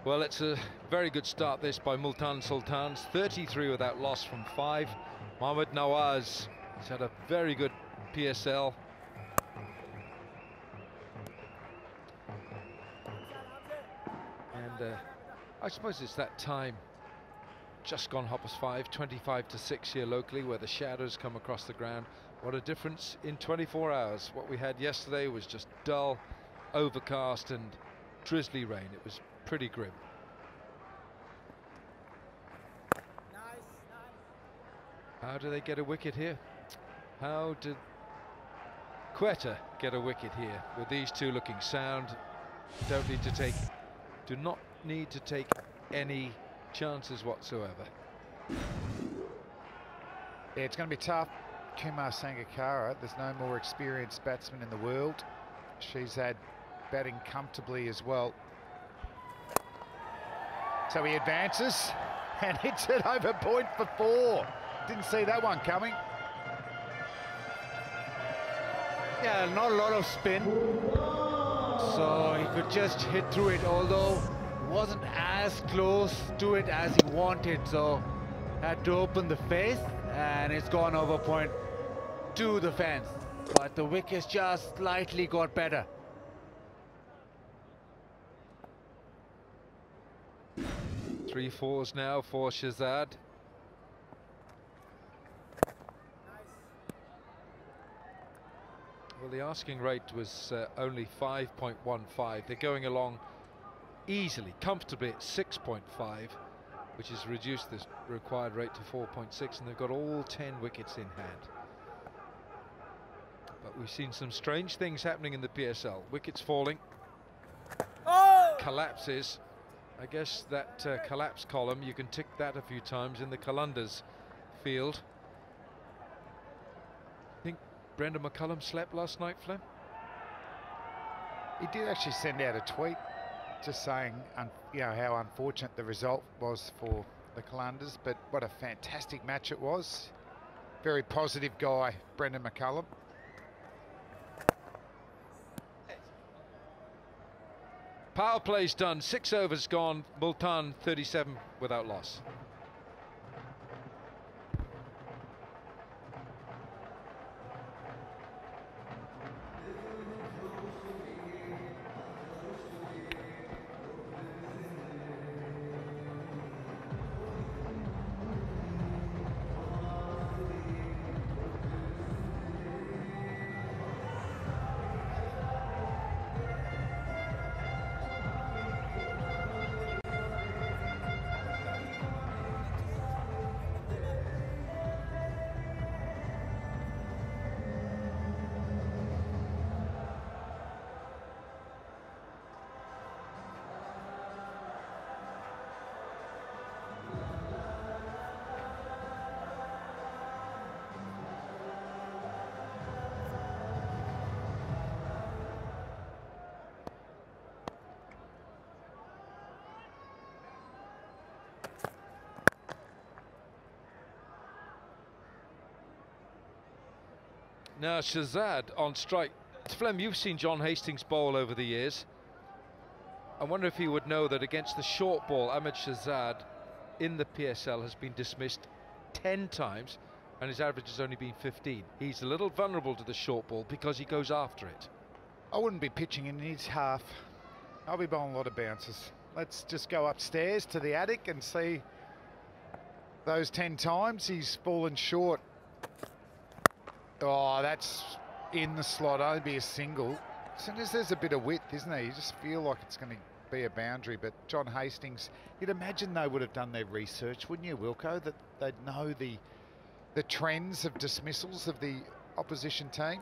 Well, it's a very good start this by Multan Sultans. 33 without loss from 5. Mohammad Nawaz has had a very good PSL. And I suppose it's that time, just gone 5, 25 to 6 here locally, where the shadows come across the ground. What a difference in 24 hours. What we had yesterday was just dull, overcast and drizzly rain. It was pretty grim. How do they get a wicket here? How did Quetta get a wicket here with these two looking sound? Do not need to take any chances whatsoever. Yeah, it's going to be tough. Kumar Sangakkara, there's no more experienced batsman in the world. She's had batting comfortably as well. So he advances and hits it over point for 4. Didn't see that one coming. Yeah, not a lot of spin. So he could just hit through it, although it wasn't as close to it as he wanted. So had to open the face and it's gone over point to the fence. But the wickets just slightly got better. 3 4s now for Shahzad. Well, the asking rate was only 5.15. They're going along easily, comfortably at 6.5, which has reduced this required rate to 4.6, and they've got all 10 wickets in hand. But we've seen some strange things happening in the PSL. Wickets falling, collapses. I guess that collapse column, you can tick that a few times in the Qalandars field. Think Brendan McCullum slept last night, Flem? He did actually send out a tweet just saying, you know, how unfortunate the result was for the Qalandars, but what a fantastic match it was. Very positive guy, Brendan McCullum. Power play's done, 6 overs gone, Multan 37 without loss. Now Shazad on strike. Flem, you've seen John Hastings bowl over the years. I wonder if he would know that against the short ball, Ahmed Shazad in the PSL has been dismissed 10 times and his average has only been 15. He's a little vulnerable to the short ball because he goes after it. I wouldn't be pitching in his half. I'll be bowling a lot of bounces. Let's just go upstairs to the attic and see those 10 times he's fallen short. Oh, that's in the slot, only be a single. As soon as there's a bit of width, isn't there? You just feel like it's going to be a boundary. But John Hastings, you'd imagine they would have done their research, wouldn't you, Wilco? That they'd know the trends of dismissals of the opposition team.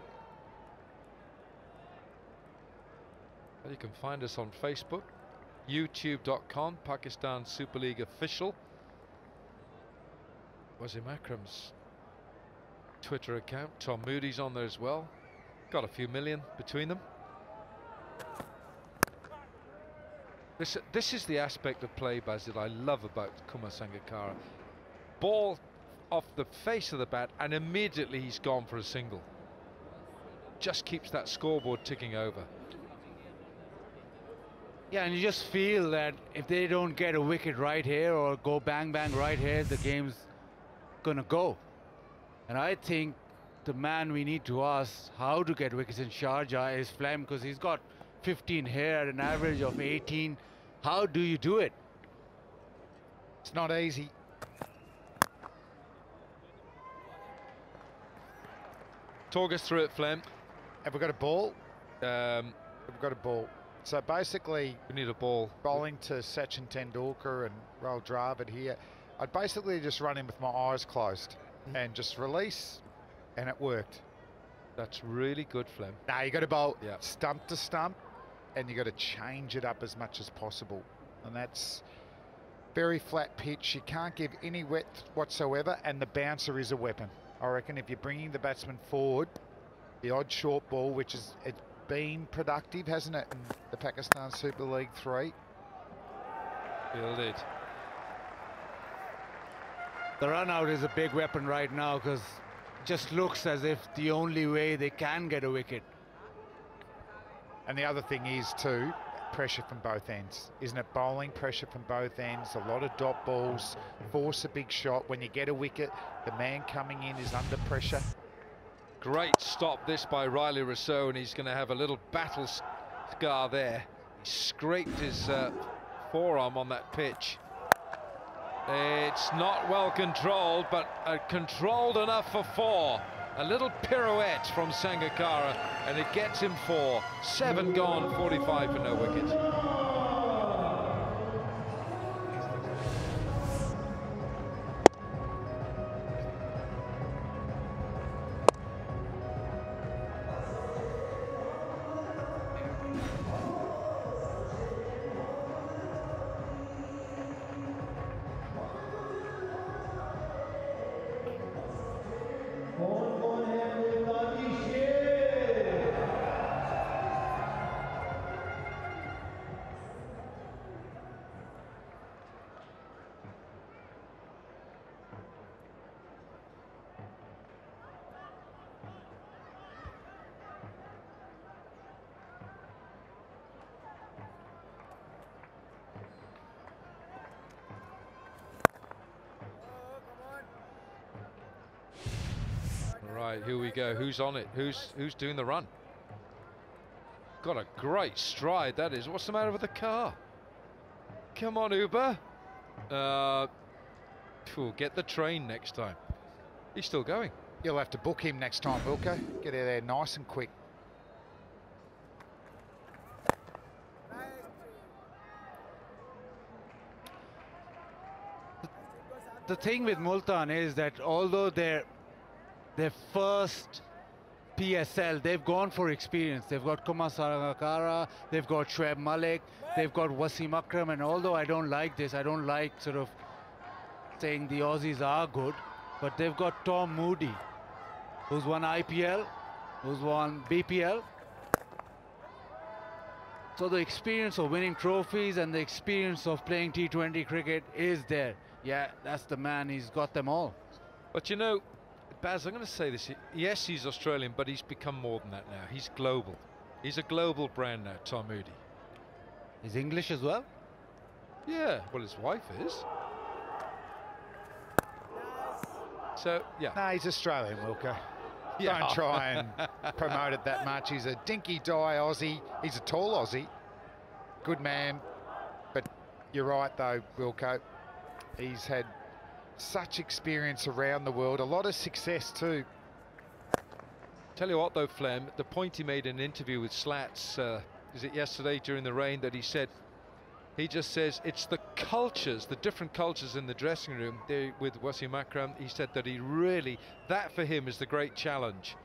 Well, you can find us on Facebook, youtube.com, Pakistan Super League official. Wasim Akram's Twitter account. Tom Moody's on there as well. Got a few million between them. This is the aspect of play, Baz, that I love about Kumar Sangakkara. Ball off the face of the bat and immediately he's gone for a single. Just keeps that scoreboard ticking over. Yeah, and you just feel that if they don't get a wicket right here or go bang bang right here, the game's gonna go. And I think the man we need to ask how to get wickets in Sharjah is Flem, because he's got 15 here at an average of 18. How do you do it? It's not easy. Talk us through it, Flem. Have we got a ball? We've got a ball. So basically, we need a ball. Bowling to Sachin Tendulkar and Rahul Dravid here. I'd basically just run in with my eyes closed and just release, and it worked. That's really good, Flem. Now you got to bowl stump to stump, and you got to change it up as much as possible. And that's very flat pitch. You can't give any width whatsoever, and the bouncer is a weapon. I reckon if you're bringing the batsman forward, the odd short ball, which is it's been productive, hasn't it, in the Pakistan Super League 3? Fielded. The run out is a big weapon right now, because it just looks as if the only way they can get a wicket. And the other thing is too, pressure from both ends, isn't it? Bowling pressure from both ends, a lot of dot balls, force a big shot. When you get a wicket, the man coming in is under pressure. Great stop this by Riley Rousseau, and he's going to have a little battle scar there. He scraped his forearm on that pitch. It's not well controlled, but controlled enough for 4. A little pirouette from Sangakkara, and it gets him 4. 7 gone, 45 for no wicket. Right, here we go. Who's on it? Who's doing the run? Got a great stride, that is. What's the matter with the car? Come on, Uber. Get the train next time. He's still going. You'll have to book him next time, Wilco. Get out there nice and quick. The thing with Multan is that although their first PSL, they've gone for experience. They've got Kumar Sangakkara, they've got Shoaib Malik, they've got Wasim Akram, and although I don't like this, I don't like sort of saying the Aussies are good, but they've got Tom Moody, who's won IPL, who's won BPL. So the experience of winning trophies and the experience of playing T20 cricket is there. Yeah, that's the man, he's got them all. But you know, Baz, I'm going to say this. Yes, he's Australian, but he's become more than that now. He's global. He's a global brand now, Tom Moody. He's English as well? Yeah, well, his wife is. So, yeah. No, he's Australian, Wilco. Yeah. Don't try and promote it that much. He's a dinky die Aussie. He's a tall Aussie. Good man. But you're right, though, Wilco. He's had such experience around the world. A lot of success, too. Tell you what, though, Flem, the point he made in an interview with Slats, is it yesterday during the rain, that he said, he just says it's the cultures, the different cultures in the dressing room there with Wasim Akram. He said that he really, that for him is the great challenge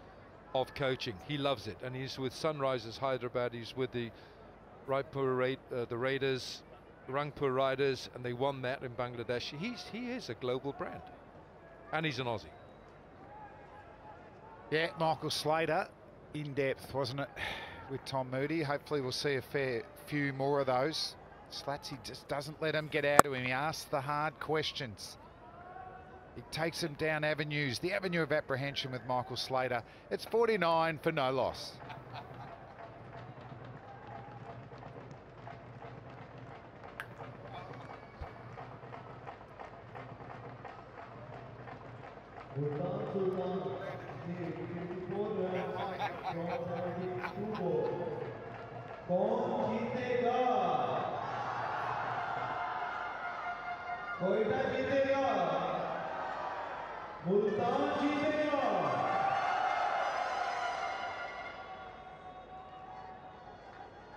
of coaching. He loves it. And he's with Sunrisers Hyderabad, he's with the the Raiders, Rangpur Riders, and they won that in Bangladesh. He is a global brand. And he's an Aussie. Yeah, Michael Slater, in depth, wasn't it, with Tom Moody? Hopefully we'll see a fair few more of those. Slatsy just doesn't let him get out of him. He asks the hard questions. He takes him down avenues, the avenue of apprehension with Michael Slater. It's 49 for no loss. Multan Sultans ने 54 run from 72 balls. कौन जीतेगा? कोयटा जीतेगा? मुल्तान जीतेगा?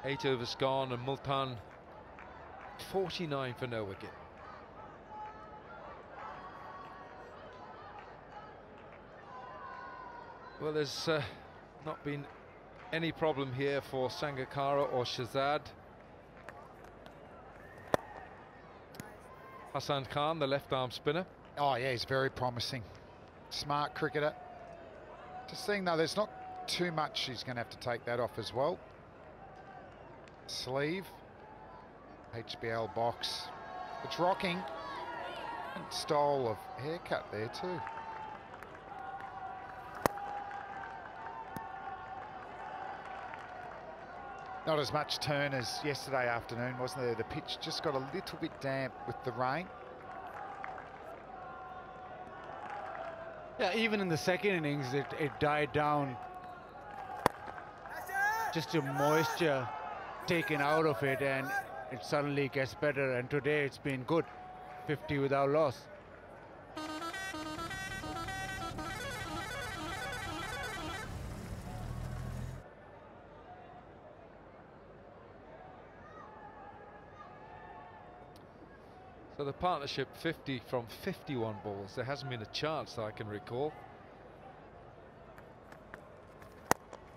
8 overs gone and Multan 49 for no wicket. Well, there's not been any problem here for Sangakkara or Shahzad. Hassan Khan, the left arm spinner. Oh yeah, he's very promising. Smart cricketer. Just seeing though, there's not too much. He's going to have to take that off as well. Sleeve. HBL box. It's rocking. And style of haircut there too. Not as much turn as yesterday afternoon, wasn't there? The pitch just got a little bit damp with the rain. Yeah, even in the second innings, it died down. Just the moisture taken out of it, and it suddenly gets better. And today it's been good, 50 without loss. So the partnership 50 from 51 balls. There hasn't been a chance that I can recall.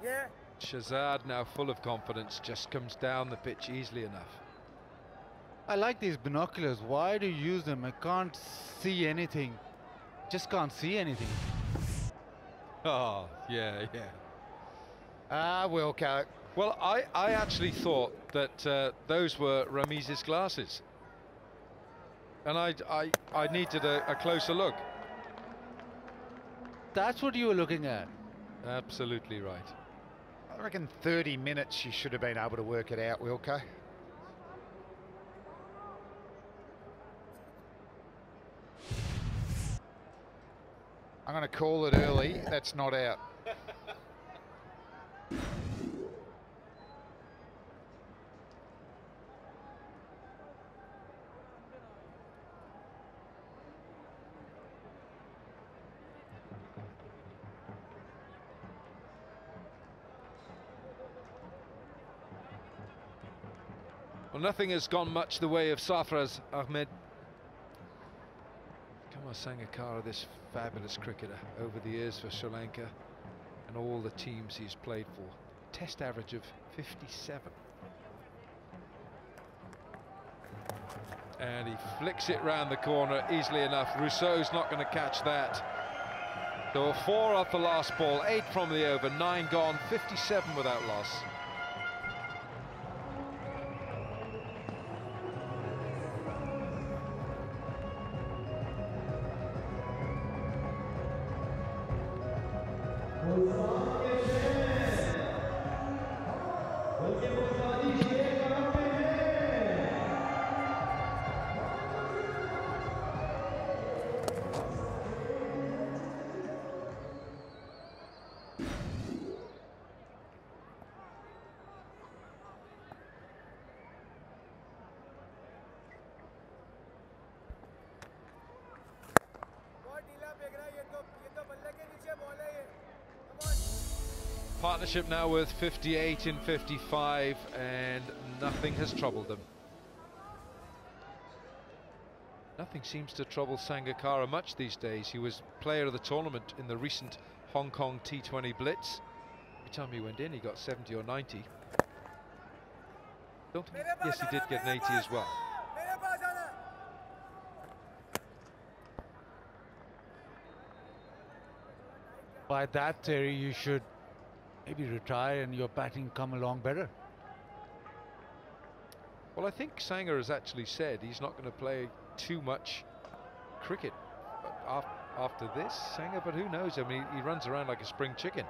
Yeah. Shahzad, now full of confidence, just comes down the pitch easily enough. I like these binoculars. Why do you use them? I can't see anything. Just can't see anything. Oh, yeah, yeah. Wilco. Well, I actually thought that those were Ramiz's glasses. And I needed a closer look. That's what you were looking at. Absolutely right. I reckon 30 minutes you should have been able to work it out, Wilco. I'm going to call it early. That's not out. Well, nothing has gone much the way of Sarfraz Ahmed. Kumar Sangakkara, this fabulous cricketer over the years for Sri Lanka and all the teams he's played for. Test average of 57. And he flicks it round the corner easily enough. Rousseau's not going to catch that. There were 4 off the last ball, 8 from the over, 9 gone, 57 without loss. Partnership now with 58 in 55, and nothing has troubled them. Nothing seems to trouble Sangakkara much these days. He was player of the tournament in the recent Hong Kong T20 Blitz. Every time he went in, he got 70 or 90. Don't think, yes, he did get an 80 as well. By that theory, you should maybe retire and your batting come along better. Well, I think Sanger has actually said he's not going to play too much cricket after this, Sanger, but who knows? I mean, he runs around like a spring chicken.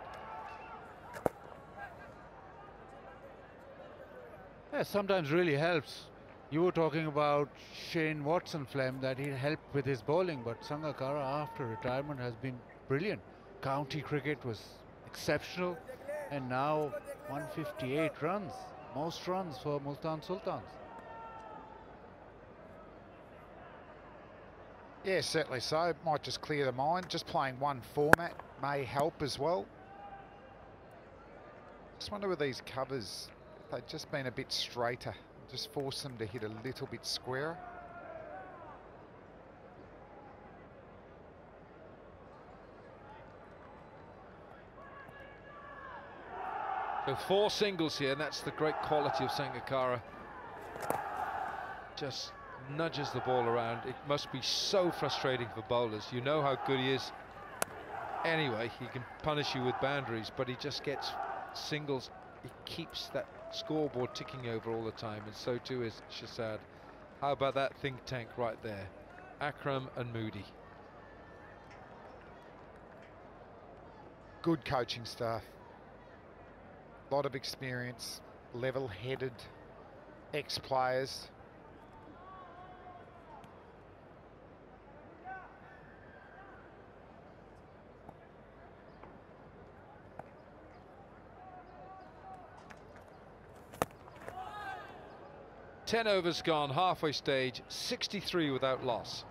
Yeah, sometimes really helps. You were talking about Shane Watson, Flem, that he helped with his bowling, but Sangakkara after retirement has been brilliant. County cricket was exceptional, and now 158 runs, most runs for Multan Sultans. Yeah, certainly so. Might just clear the mind. Just playing one format may help as well. Just wonder with these covers, if they've just been a bit straighter, just force them to hit a little bit squarer. So 4 singles here, and that's the great quality of Sangakkara. Just nudges the ball around. It must be so frustrating for bowlers. You know how good he is. Anyway, he can punish you with boundaries, but he just gets singles. He keeps that scoreboard ticking over all the time, and so too is Shahzad. How about that think tank right there? Akram and Moody. Good coaching staff. A lot of experience, level-headed ex-players. Ten overs gone, halfway stage, 63 without loss.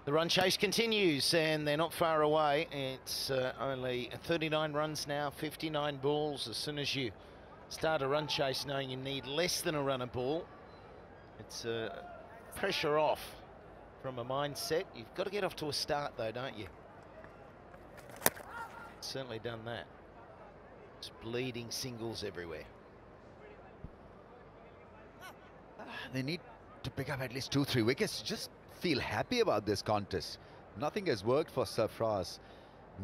The run chase continues, and they're not far away. It's only 39 runs now, 59 balls. As soon as you start a run chase knowing you need less than a run a ball, it's pressure off from a mindset. You've got to get off to a start though, don't you? Certainly done that. It's bleeding singles everywhere. They need to pick up at least 2-3 wickets. Just feel happy about this contest. Nothing has worked for Sarfraz.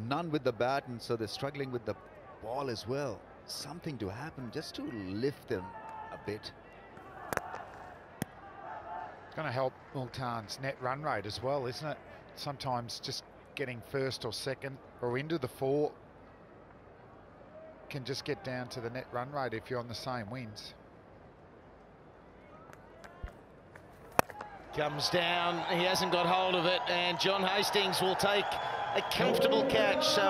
None with the bat, and so they're struggling with the ball as well. Something to happen just to lift them a bit. It's going to help Multan's net run rate as well, isn't it? Sometimes just getting first or second or into the 4 can just get down to the net run rate if you're on the same wins. Comes down, he hasn't got hold of it, and John Hastings will take a comfortable catch. So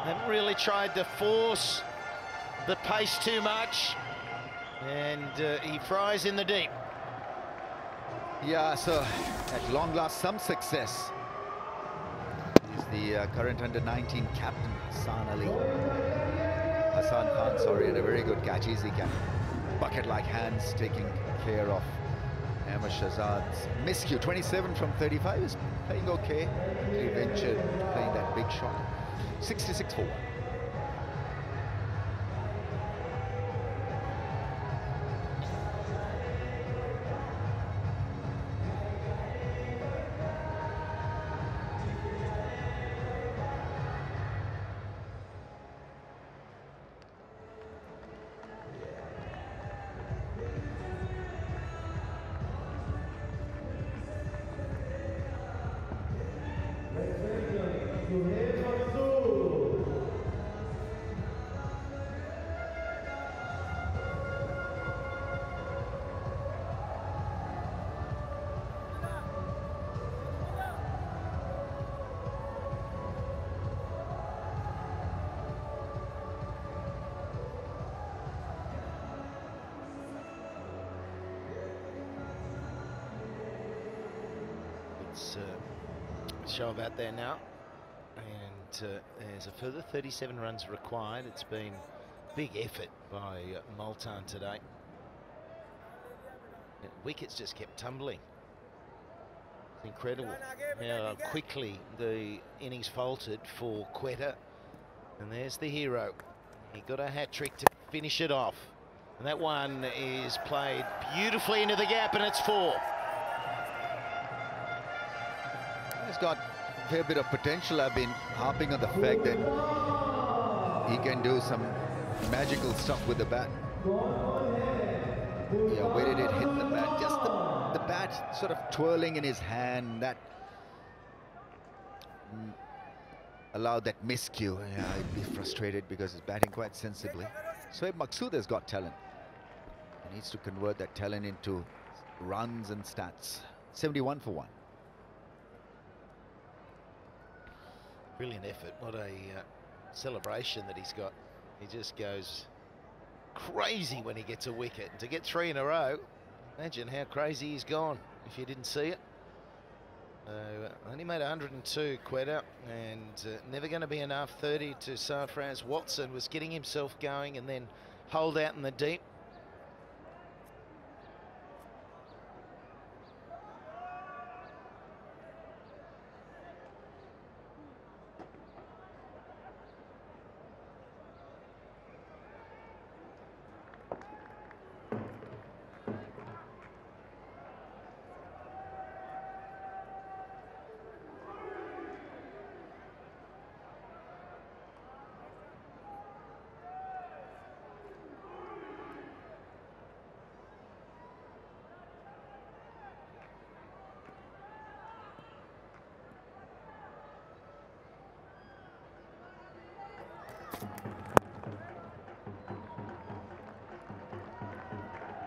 haven't really tried to force the pace too much, and he fries in the deep. Yeah, so at long last, some success. He's the current under-19 captain, Hassan Khan, sorry, and a very good catch, easy catch. bucket-like hands taking care of Ahmed Shahzad's miscue. 27 from 35 is playing okay. He ventured playing that big shot. 66 for 1. Show about there now, and there's a further 37 runs required. It's been a big effort by Multan today. And wickets just kept tumbling. It's incredible how quickly the innings faltered for Quetta. And there's the hero. He got a hat-trick to finish it off, and that one is played beautifully into the gap, and it's 4. He's got a fair bit of potential. I've been harping on the fact that he can do some magical stuff with the bat. Yeah, where did it hit the bat? Just the bat sort of twirling in his hand. That allowed that miscue. Yeah, I'd be frustrated because he's batting quite sensibly. Shoaib Maqsood has got talent. He needs to convert that talent into runs and stats. 71 for 1. Brilliant effort. What a celebration that he's got. He just goes crazy when he gets a wicket. And to get 3 in a row, imagine how crazy he's gone if you didn't see it. Only made 102, Quetta, and never going to be enough. 30 to Sarfraz. Watson was getting himself going and then holed out in the deep.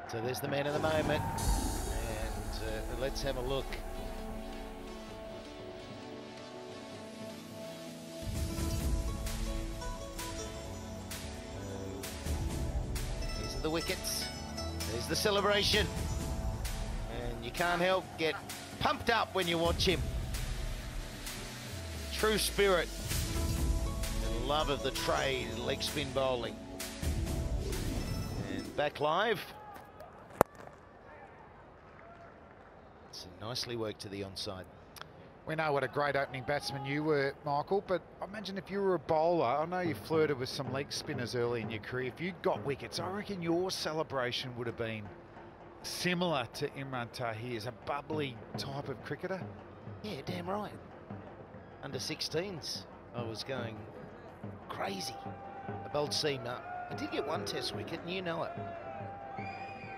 So there's the man of the moment, and let's have a look. These are the wickets. There's the celebration, and you can't help get pumped up when you watch him. True spirit and love of the trade, leg spin bowling. And back live. Nicely worked to the onside. We know what a great opening batsman you were, Michael, but imagine if you were a bowler. I know you flirted with some leg spinners early in your career. If you'd got wickets, I reckon your celebration would have been similar to Imran Tahir's, a bubbly type of cricketer. Yeah, damn right. Under 16s, I was going crazy. I bowled seamer. I did get 1 test wicket, and you know it.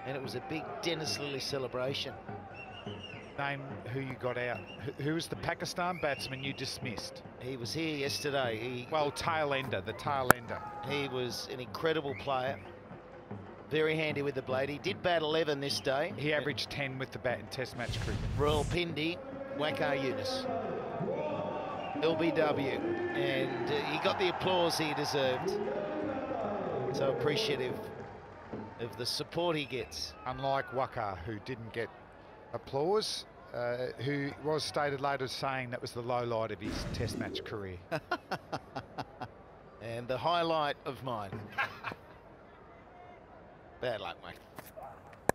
And it was a big Dennis Lilly celebration. Name who you got out. Who was the Pakistan batsman you dismissed? He was here yesterday. Well, tail ender, the tail ender. He was an incredible player. Very handy with the blade. He did bat 11 this day. He averaged 10 with the bat in Test match cricket. Royal Pindi, Waqar Yunus. LBW. And he got the applause he deserved. So appreciative of the support he gets. Unlike Waqar, who didn't get applause, who was stated later as saying that was the low light of his Test match career. And the highlight of mine. Bad luck, mate.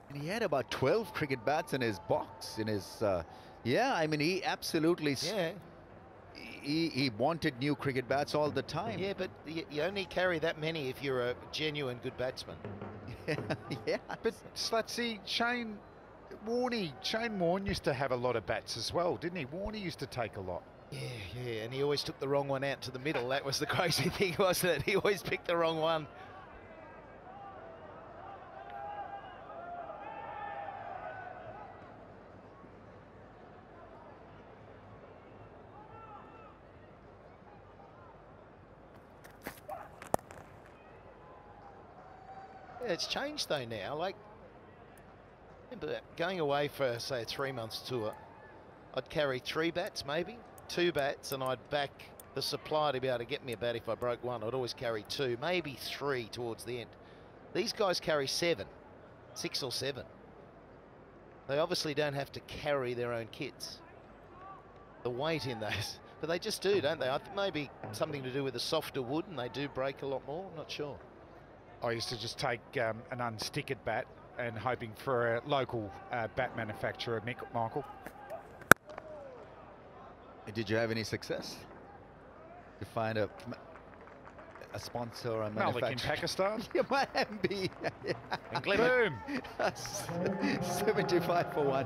And he had about 12 cricket bats in his box, in his, yeah, I mean, he absolutely, Yeah. he wanted new cricket bats all the time. Yeah, but you only carry that many if you're a genuine good batsman. Yeah. But Slutsy, Shane Warne used to have a lot of bats as well, didn't he? Warne used to take a lot. Yeah, and he always took the wrong one out to the middle. That was the crazy thing, wasn't it? He always picked the wrong one. Yeah, it's changed though now. Like, going away for, say, a 3 months tour, I'd carry 3 bats, maybe 2 bats, and I'd back the supply to be able to get me a bat if I broke one. I'd always carry 2, maybe 3 towards the end. These guys carry 7, 6 or 7. They obviously don't have to carry their own kits. The weight in those, but they just do, don't they? I think maybe something to do with the softer wood, and they do break a lot more. I'm not sure. I used to just take an unstickered bat and hoping for a local bat manufacturer, Michael. Did you have any success to find a sponsor or a Malik manufacturer? in Pakistan. Yeah, Miami. And boom. 75 for 1.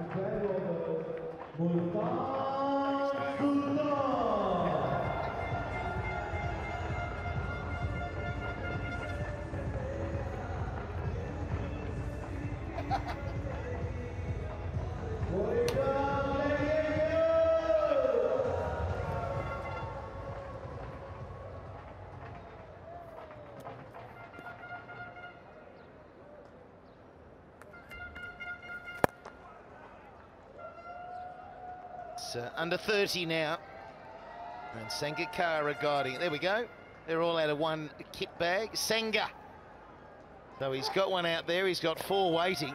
Under 30 now, and Sangakkara guiding it. There we go. They're all out of one kit bag. Sangha. So he's got one out there. He's got 4 waiting.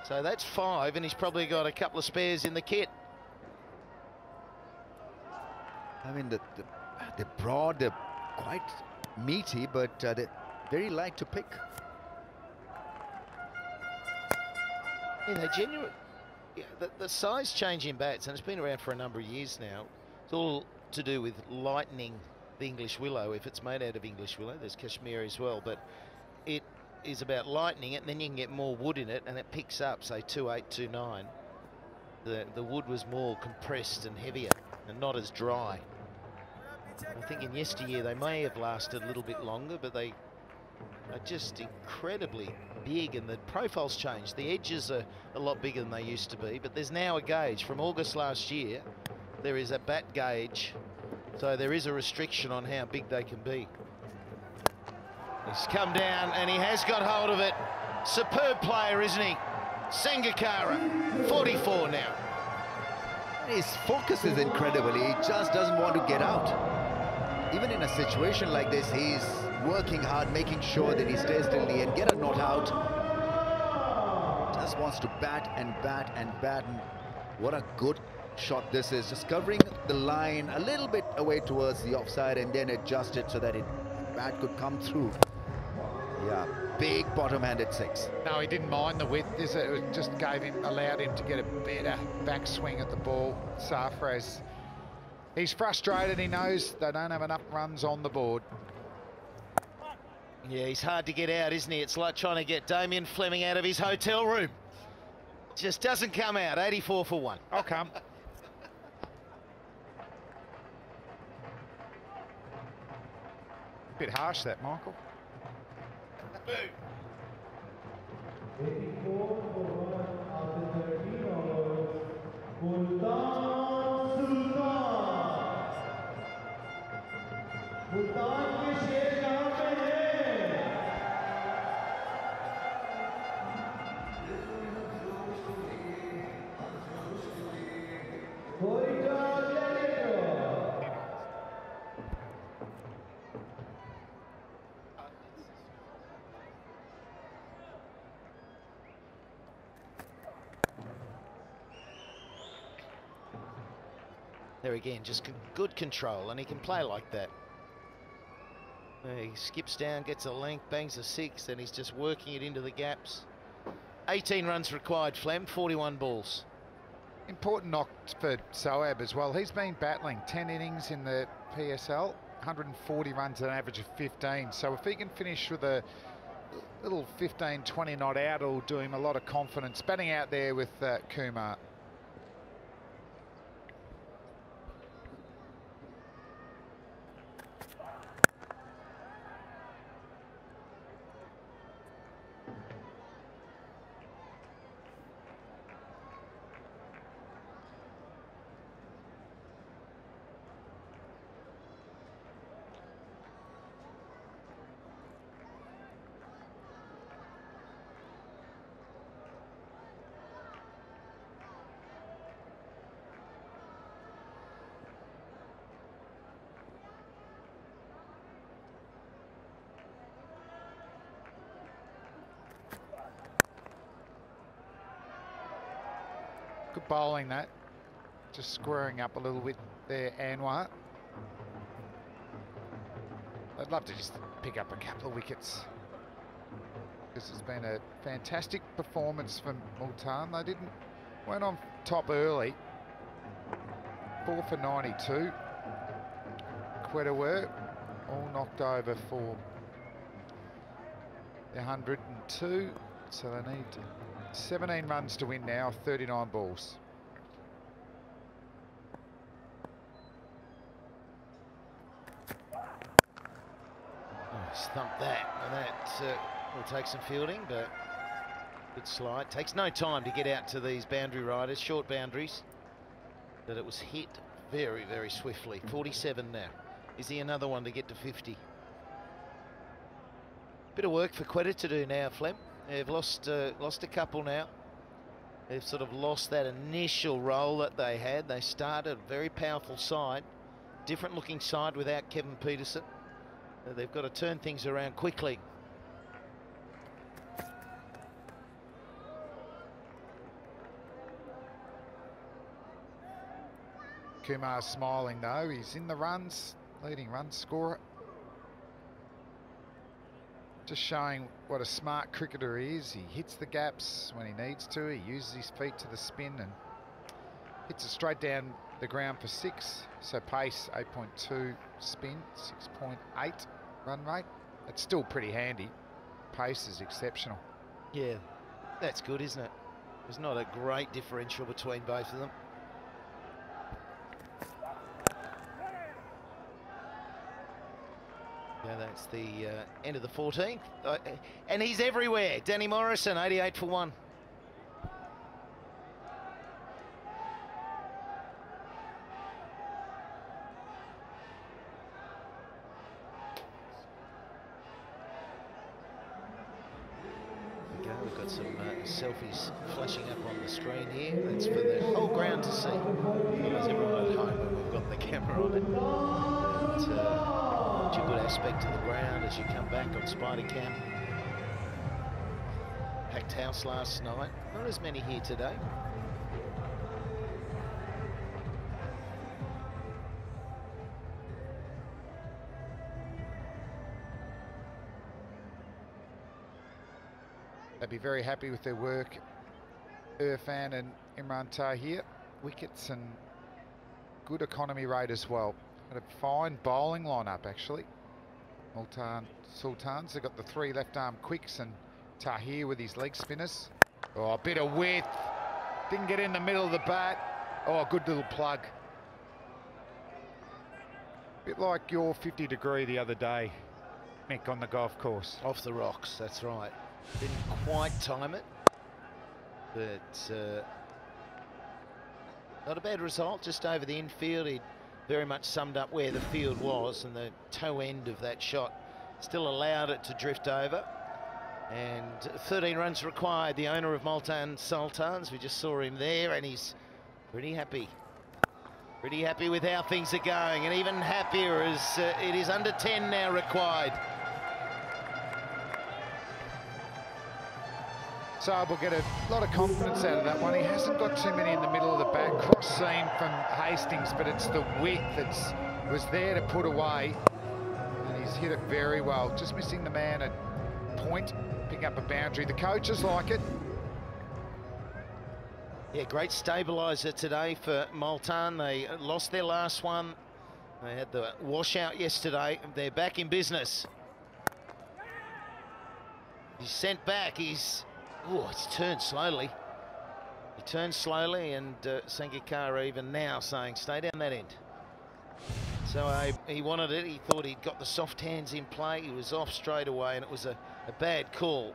So that's 5, and he's probably got a couple of spares in the kit. I mean, they're broad, they're quite meaty, but they're very light to pick. Yeah, they genuinely. Yeah, the size change in bats, and it's been around for a number of years now, it's all to do with lightening the English willow. If it's made out of English willow, there's Kashmiri as well, but it is about lightening it, and then you can get more wood in it, and it picks up, say, 2.8, 2.9. The wood was more compressed and heavier, and not as dry. I think in yesteryear they may have lasted a little bit longer, but they are just incredibly big, and the profile's changed. The edges are a lot bigger than they used to be, but there's now a gauge. From August last year, there is a bat gauge, so there is a restriction on how big they can be. He's come down, and he has got hold of it. Superb player, isn't he? Sangakkara, 44 now. His focus is incredible. He just doesn't want to get out. Even in a situation like this, he's working hard, making sure that he stays till the end, get a not out. Just wants to bat and bat and bat. And what a good shot this is. Just covering the line a little bit away towards the offside and then adjust it so that bat could come through. Yeah, big bottom-handed 6. No, he didn't mind the width. It just allowed him to get a better backswing at the ball. Sarfraz, he's frustrated. He knows they don't have enough runs on the board. Yeah, he's hard to get out, isn't he? It's like trying to get Damien Fleming out of his hotel room. Just doesn't come out. 84 for 1. I'll come. Bit harsh that, Michael. 84 for 1 after 13 overs. Multan Sultans. Multan के शेर कहाँ पे हैं? Quetta Gladiators. There again, just good control, and he can play like that. He skips down, gets a length, bangs a 6, and he's just working it into the gaps. 18 runs required, Flem, 41 balls. Important knock for Soab as well. He's been battling 10 innings in the PSL, 140 runs at an average of 15. So if he can finish with a little 15, 20 not out, it'll do him a lot of confidence. Batting out there with Kumar. Good bowling that. Just squaring up a little bit there, Anwar. I'd love to just pick up a couple of wickets. This has been a fantastic performance from Multan. They went on top early. 4 for 92. Quetta were all knocked over for the 102. So they need 17 runs to win now, 39 balls. Stumped that, and that will take some fielding, but good slide. Takes no time to get out to these boundary riders, short boundaries, but it was hit very, very swiftly. 47 now. Is he another one to get to 50? Bit of work for Quetta to do now, Flem. They've lost a couple now. They've sort of lost that initial role that they had. They started a very powerful side, different looking side without Kevin Peterson. They've got to turn things around quickly. Kumar's smiling though. He's in the runs, leading run scorer. Just showing what a smart cricketer he is. He hits the gaps when he needs to. He uses his feet to the spin and hits it straight down the ground for 6. So pace 8.2, spin 6.8 run rate. It's still pretty handy. Pace is exceptional. Yeah, that's good, isn't it? There's not a great differential between both of them. Yeah, that's the end of the 14th. And he's everywhere. Danny Morrison, 88 for 1. We've got some selfies flashing up on the screen here. That's for the whole ground to see. Otherwise everyone at home, but we've got the camera on it. It's a good aspect to the ground as you come back on Spider Cam. Packed house last night. Not as many here today. They'd be very happy with their work, Irfan and Imran Tahir. Wickets and good economy rate as well. Had a fine bowling lineup actually. Multan Sultans, they've got the 3 left arm quicks and Tahir with his leg spinners. Oh, a bit of width. Didn't get in the middle of the bat. Oh, a good little plug. Bit like your 50 degree the other day, Mick, on the golf course. Off the rocks, that's right. Didn't quite time it, but not a bad result. Just over the infield, he very much summed up where the field was, and the toe end of that shot still allowed it to drift over. And 13 runs required. The owner of Multan Sultans, we just saw him there, and he's pretty happy. Pretty happy with how things are going, and even happier as it is under 10 now required. Saab will get a lot of confidence out of that one. He hasn't got too many in the middle of the bat. Cross seam from Hastings, but it's the width that was there to put away. And he's hit it very well. Just missing the man at point, picking up a boundary. The coaches like it. Yeah, great stabiliser today for Multan. They lost their last one. They had the washout yesterday. They're back in business. He's sent back. He's turned slowly. He turned slowly, and Sangakkara even now saying, stay down that end. So he wanted it. He thought he'd got the soft hands in play. He was off straight away, and it was a bad call.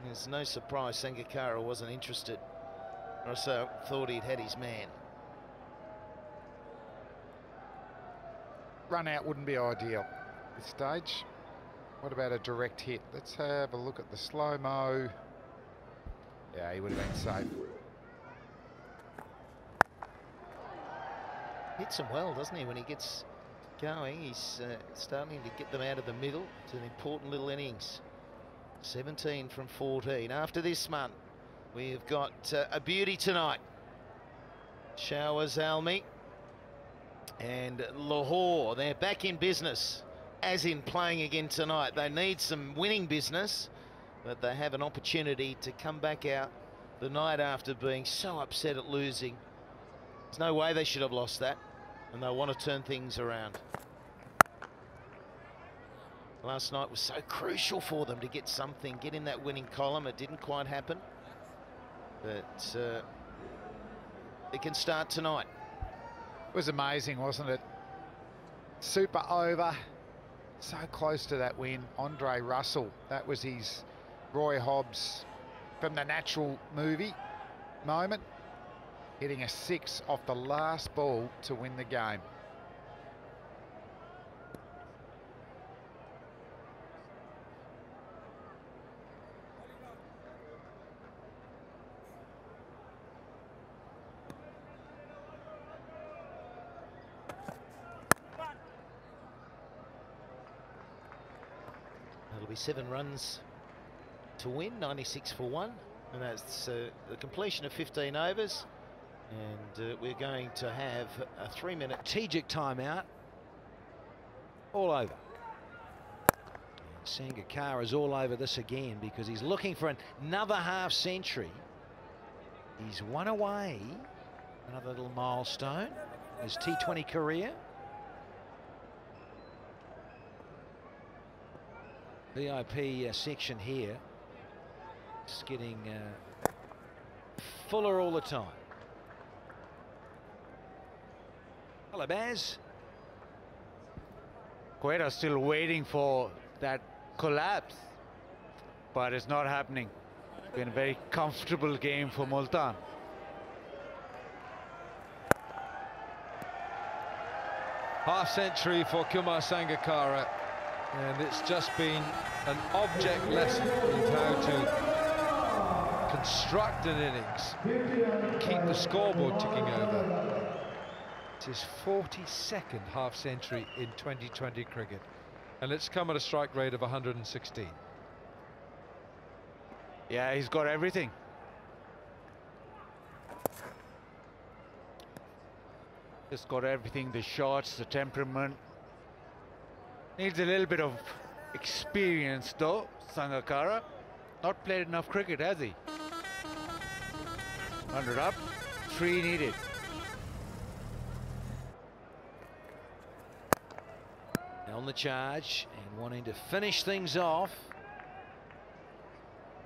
There's no surprise Sangakkara wasn't interested. Also thought he'd had his man. Run out wouldn't be ideal at this stage. What about a direct hit? Let's have a look at the slow-mo. Yeah, he would have been safe. Hits him well, doesn't he, when he gets going? He's starting to get them out of the middle. It's an important little innings. 17 from 14. After this month, we've got a beauty tonight. Showers Almi and Lahore. They're back in business, as in playing again tonight. They need some winning business, but they have an opportunity to come back out the night after being so upset at losing. There's no way they should have lost that, and they want to turn things around. Last night was so crucial for them to get something, get in that winning column. It didn't quite happen, but it can start tonight. It was amazing, wasn't it? Super over, so close to that win. Andre Russell, that was his Roy Hobbs from the Natural movie moment, hitting a 6 off the last ball to win the game. That'll be 7 runs to win, 96 for 1, and that's the completion of 15 overs. And we're going to have a 3-minute strategic timeout. All over. Sangakkara is all over this again because he's looking for another half century. He's one away. Another little milestone. His T20 career. VIP section here. It's getting fuller all the time. Hello, Baz. Quetta still waiting for that collapse, but it's not happening. It's been a very comfortable game for Multan. Half century for Kumar Sangakkara, and it's just been an object lesson in how to construct an innings, keep the scoreboard ticking over. It's his 42nd half century in 2020 cricket, and it's come at a strike rate of 116. Yeah, he's got everything. He's got everything, the shots, the temperament. Needs a little bit of experience though, Sangakkara. Not played enough cricket, has he? 100 up, 3 needed. On the charge and wanting to finish things off.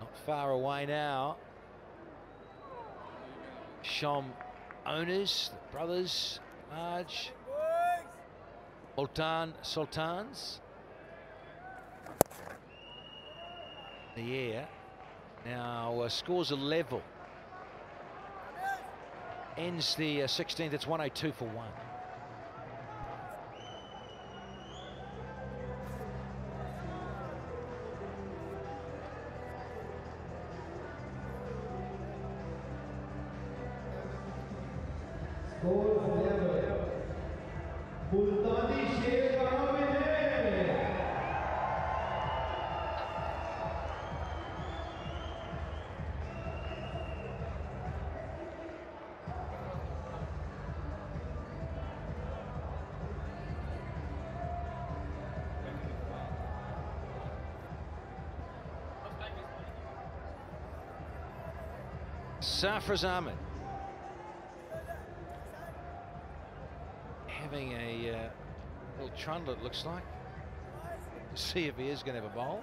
Not far away now. Shom owners, the brothers, Raj, Multan Sultans. The air. Now scores a level. Ends the 16th. It's 102 for 1. Sarfraz Ahmed having a little trundle, it looks like. See if he is going to have a bowl.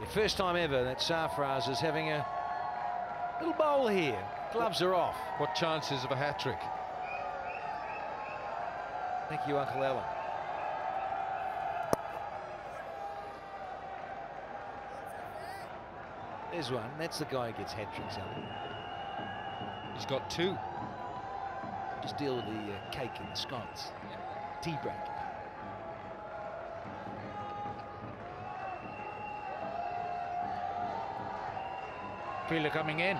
The first time ever that Sarfraz is having a little bowl here. Gloves are off. What chances of a hat-trick? Thank you, Uncle Alan. There's one. That's the guy who gets hat-tricks, Alan. He's got 2. Just deal with the cake and the scones. Tea break. Fielder coming in.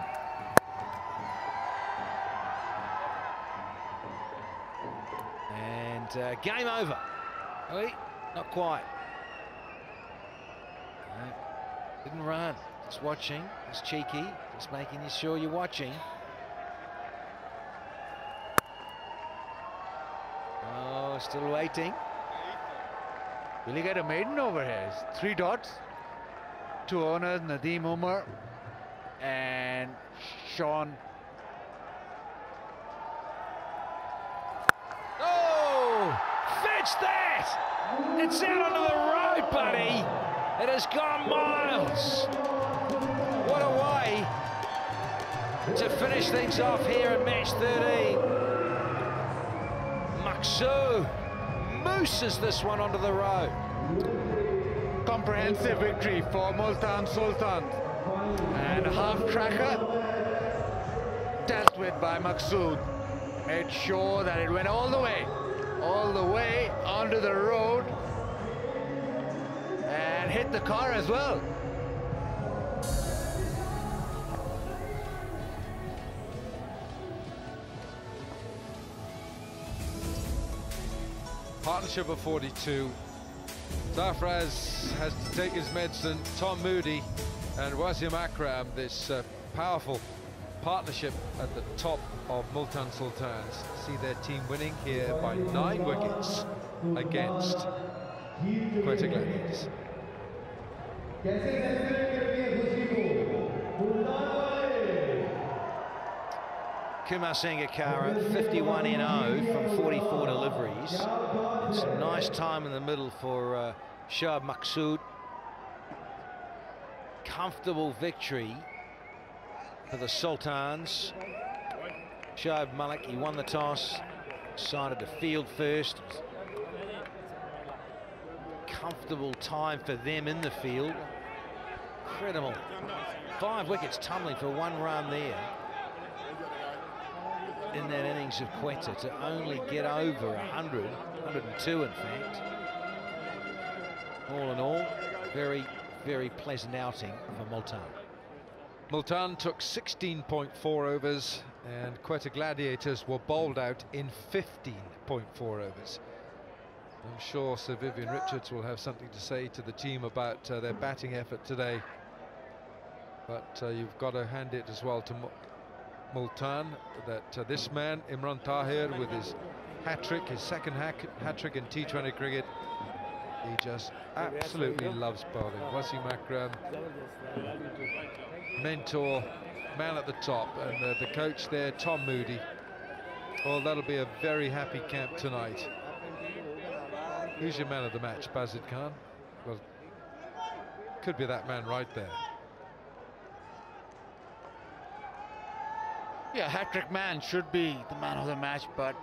And game over. Wait, not quite. No, didn't run. Just watching. Just cheeky. Just making sure you're watching. Oh, still waiting. Will he get a maiden over here? 3 dots. 2 owners, Nadeem Umar and Sean. Oh, fetch that! It's out onto the road, buddy. It has gone miles. What a way to finish things off here in match 13. Maksud mooses this one onto the road. Comprehensive victory for Multan Sultans. And half tracker dealt with by Maksud. Made sure that it went all the way onto the road and hit the car as well. Partnership of 42. Sarfraz has to take his medicine. Tom Moody and Wasim Akram, this powerful partnership at the top of Multan Sultans. See their team winning here by 9 wickets against Quetta Gladiators. Kumar Sangakkara, 51 in 0 from 44 deliveries. And some nice time in the middle for Shoaib Maksud. Comfortable victory for the Sultans. Shoaib Malik, he won the toss, decided to field first. Comfortable time for them in the field. Incredible. 5 wickets tumbling for 1 run there in that innings of Quetta to only get over 100, 102 in fact. All in all, very, very pleasant outing for Multan. Multan took 16.4 overs and Quetta Gladiators were bowled out in 15.4 overs. I'm sure Sir Vivian Richards will have something to say to the team about their batting effort today. But you've got to hand it as well to Multan that this man, Imran Tahir, with his hat-trick, his second hat-trick in T20 cricket, he just absolutely loves bowling. Wasim Akram, mentor, man at the top, and the coach there, Tom Moody. Well, that'll be a very happy camp tonight. Who's your man of the match, Bazid Khan? Well, could be that man right there. Yeah, hat-trick man should be the man of the match, but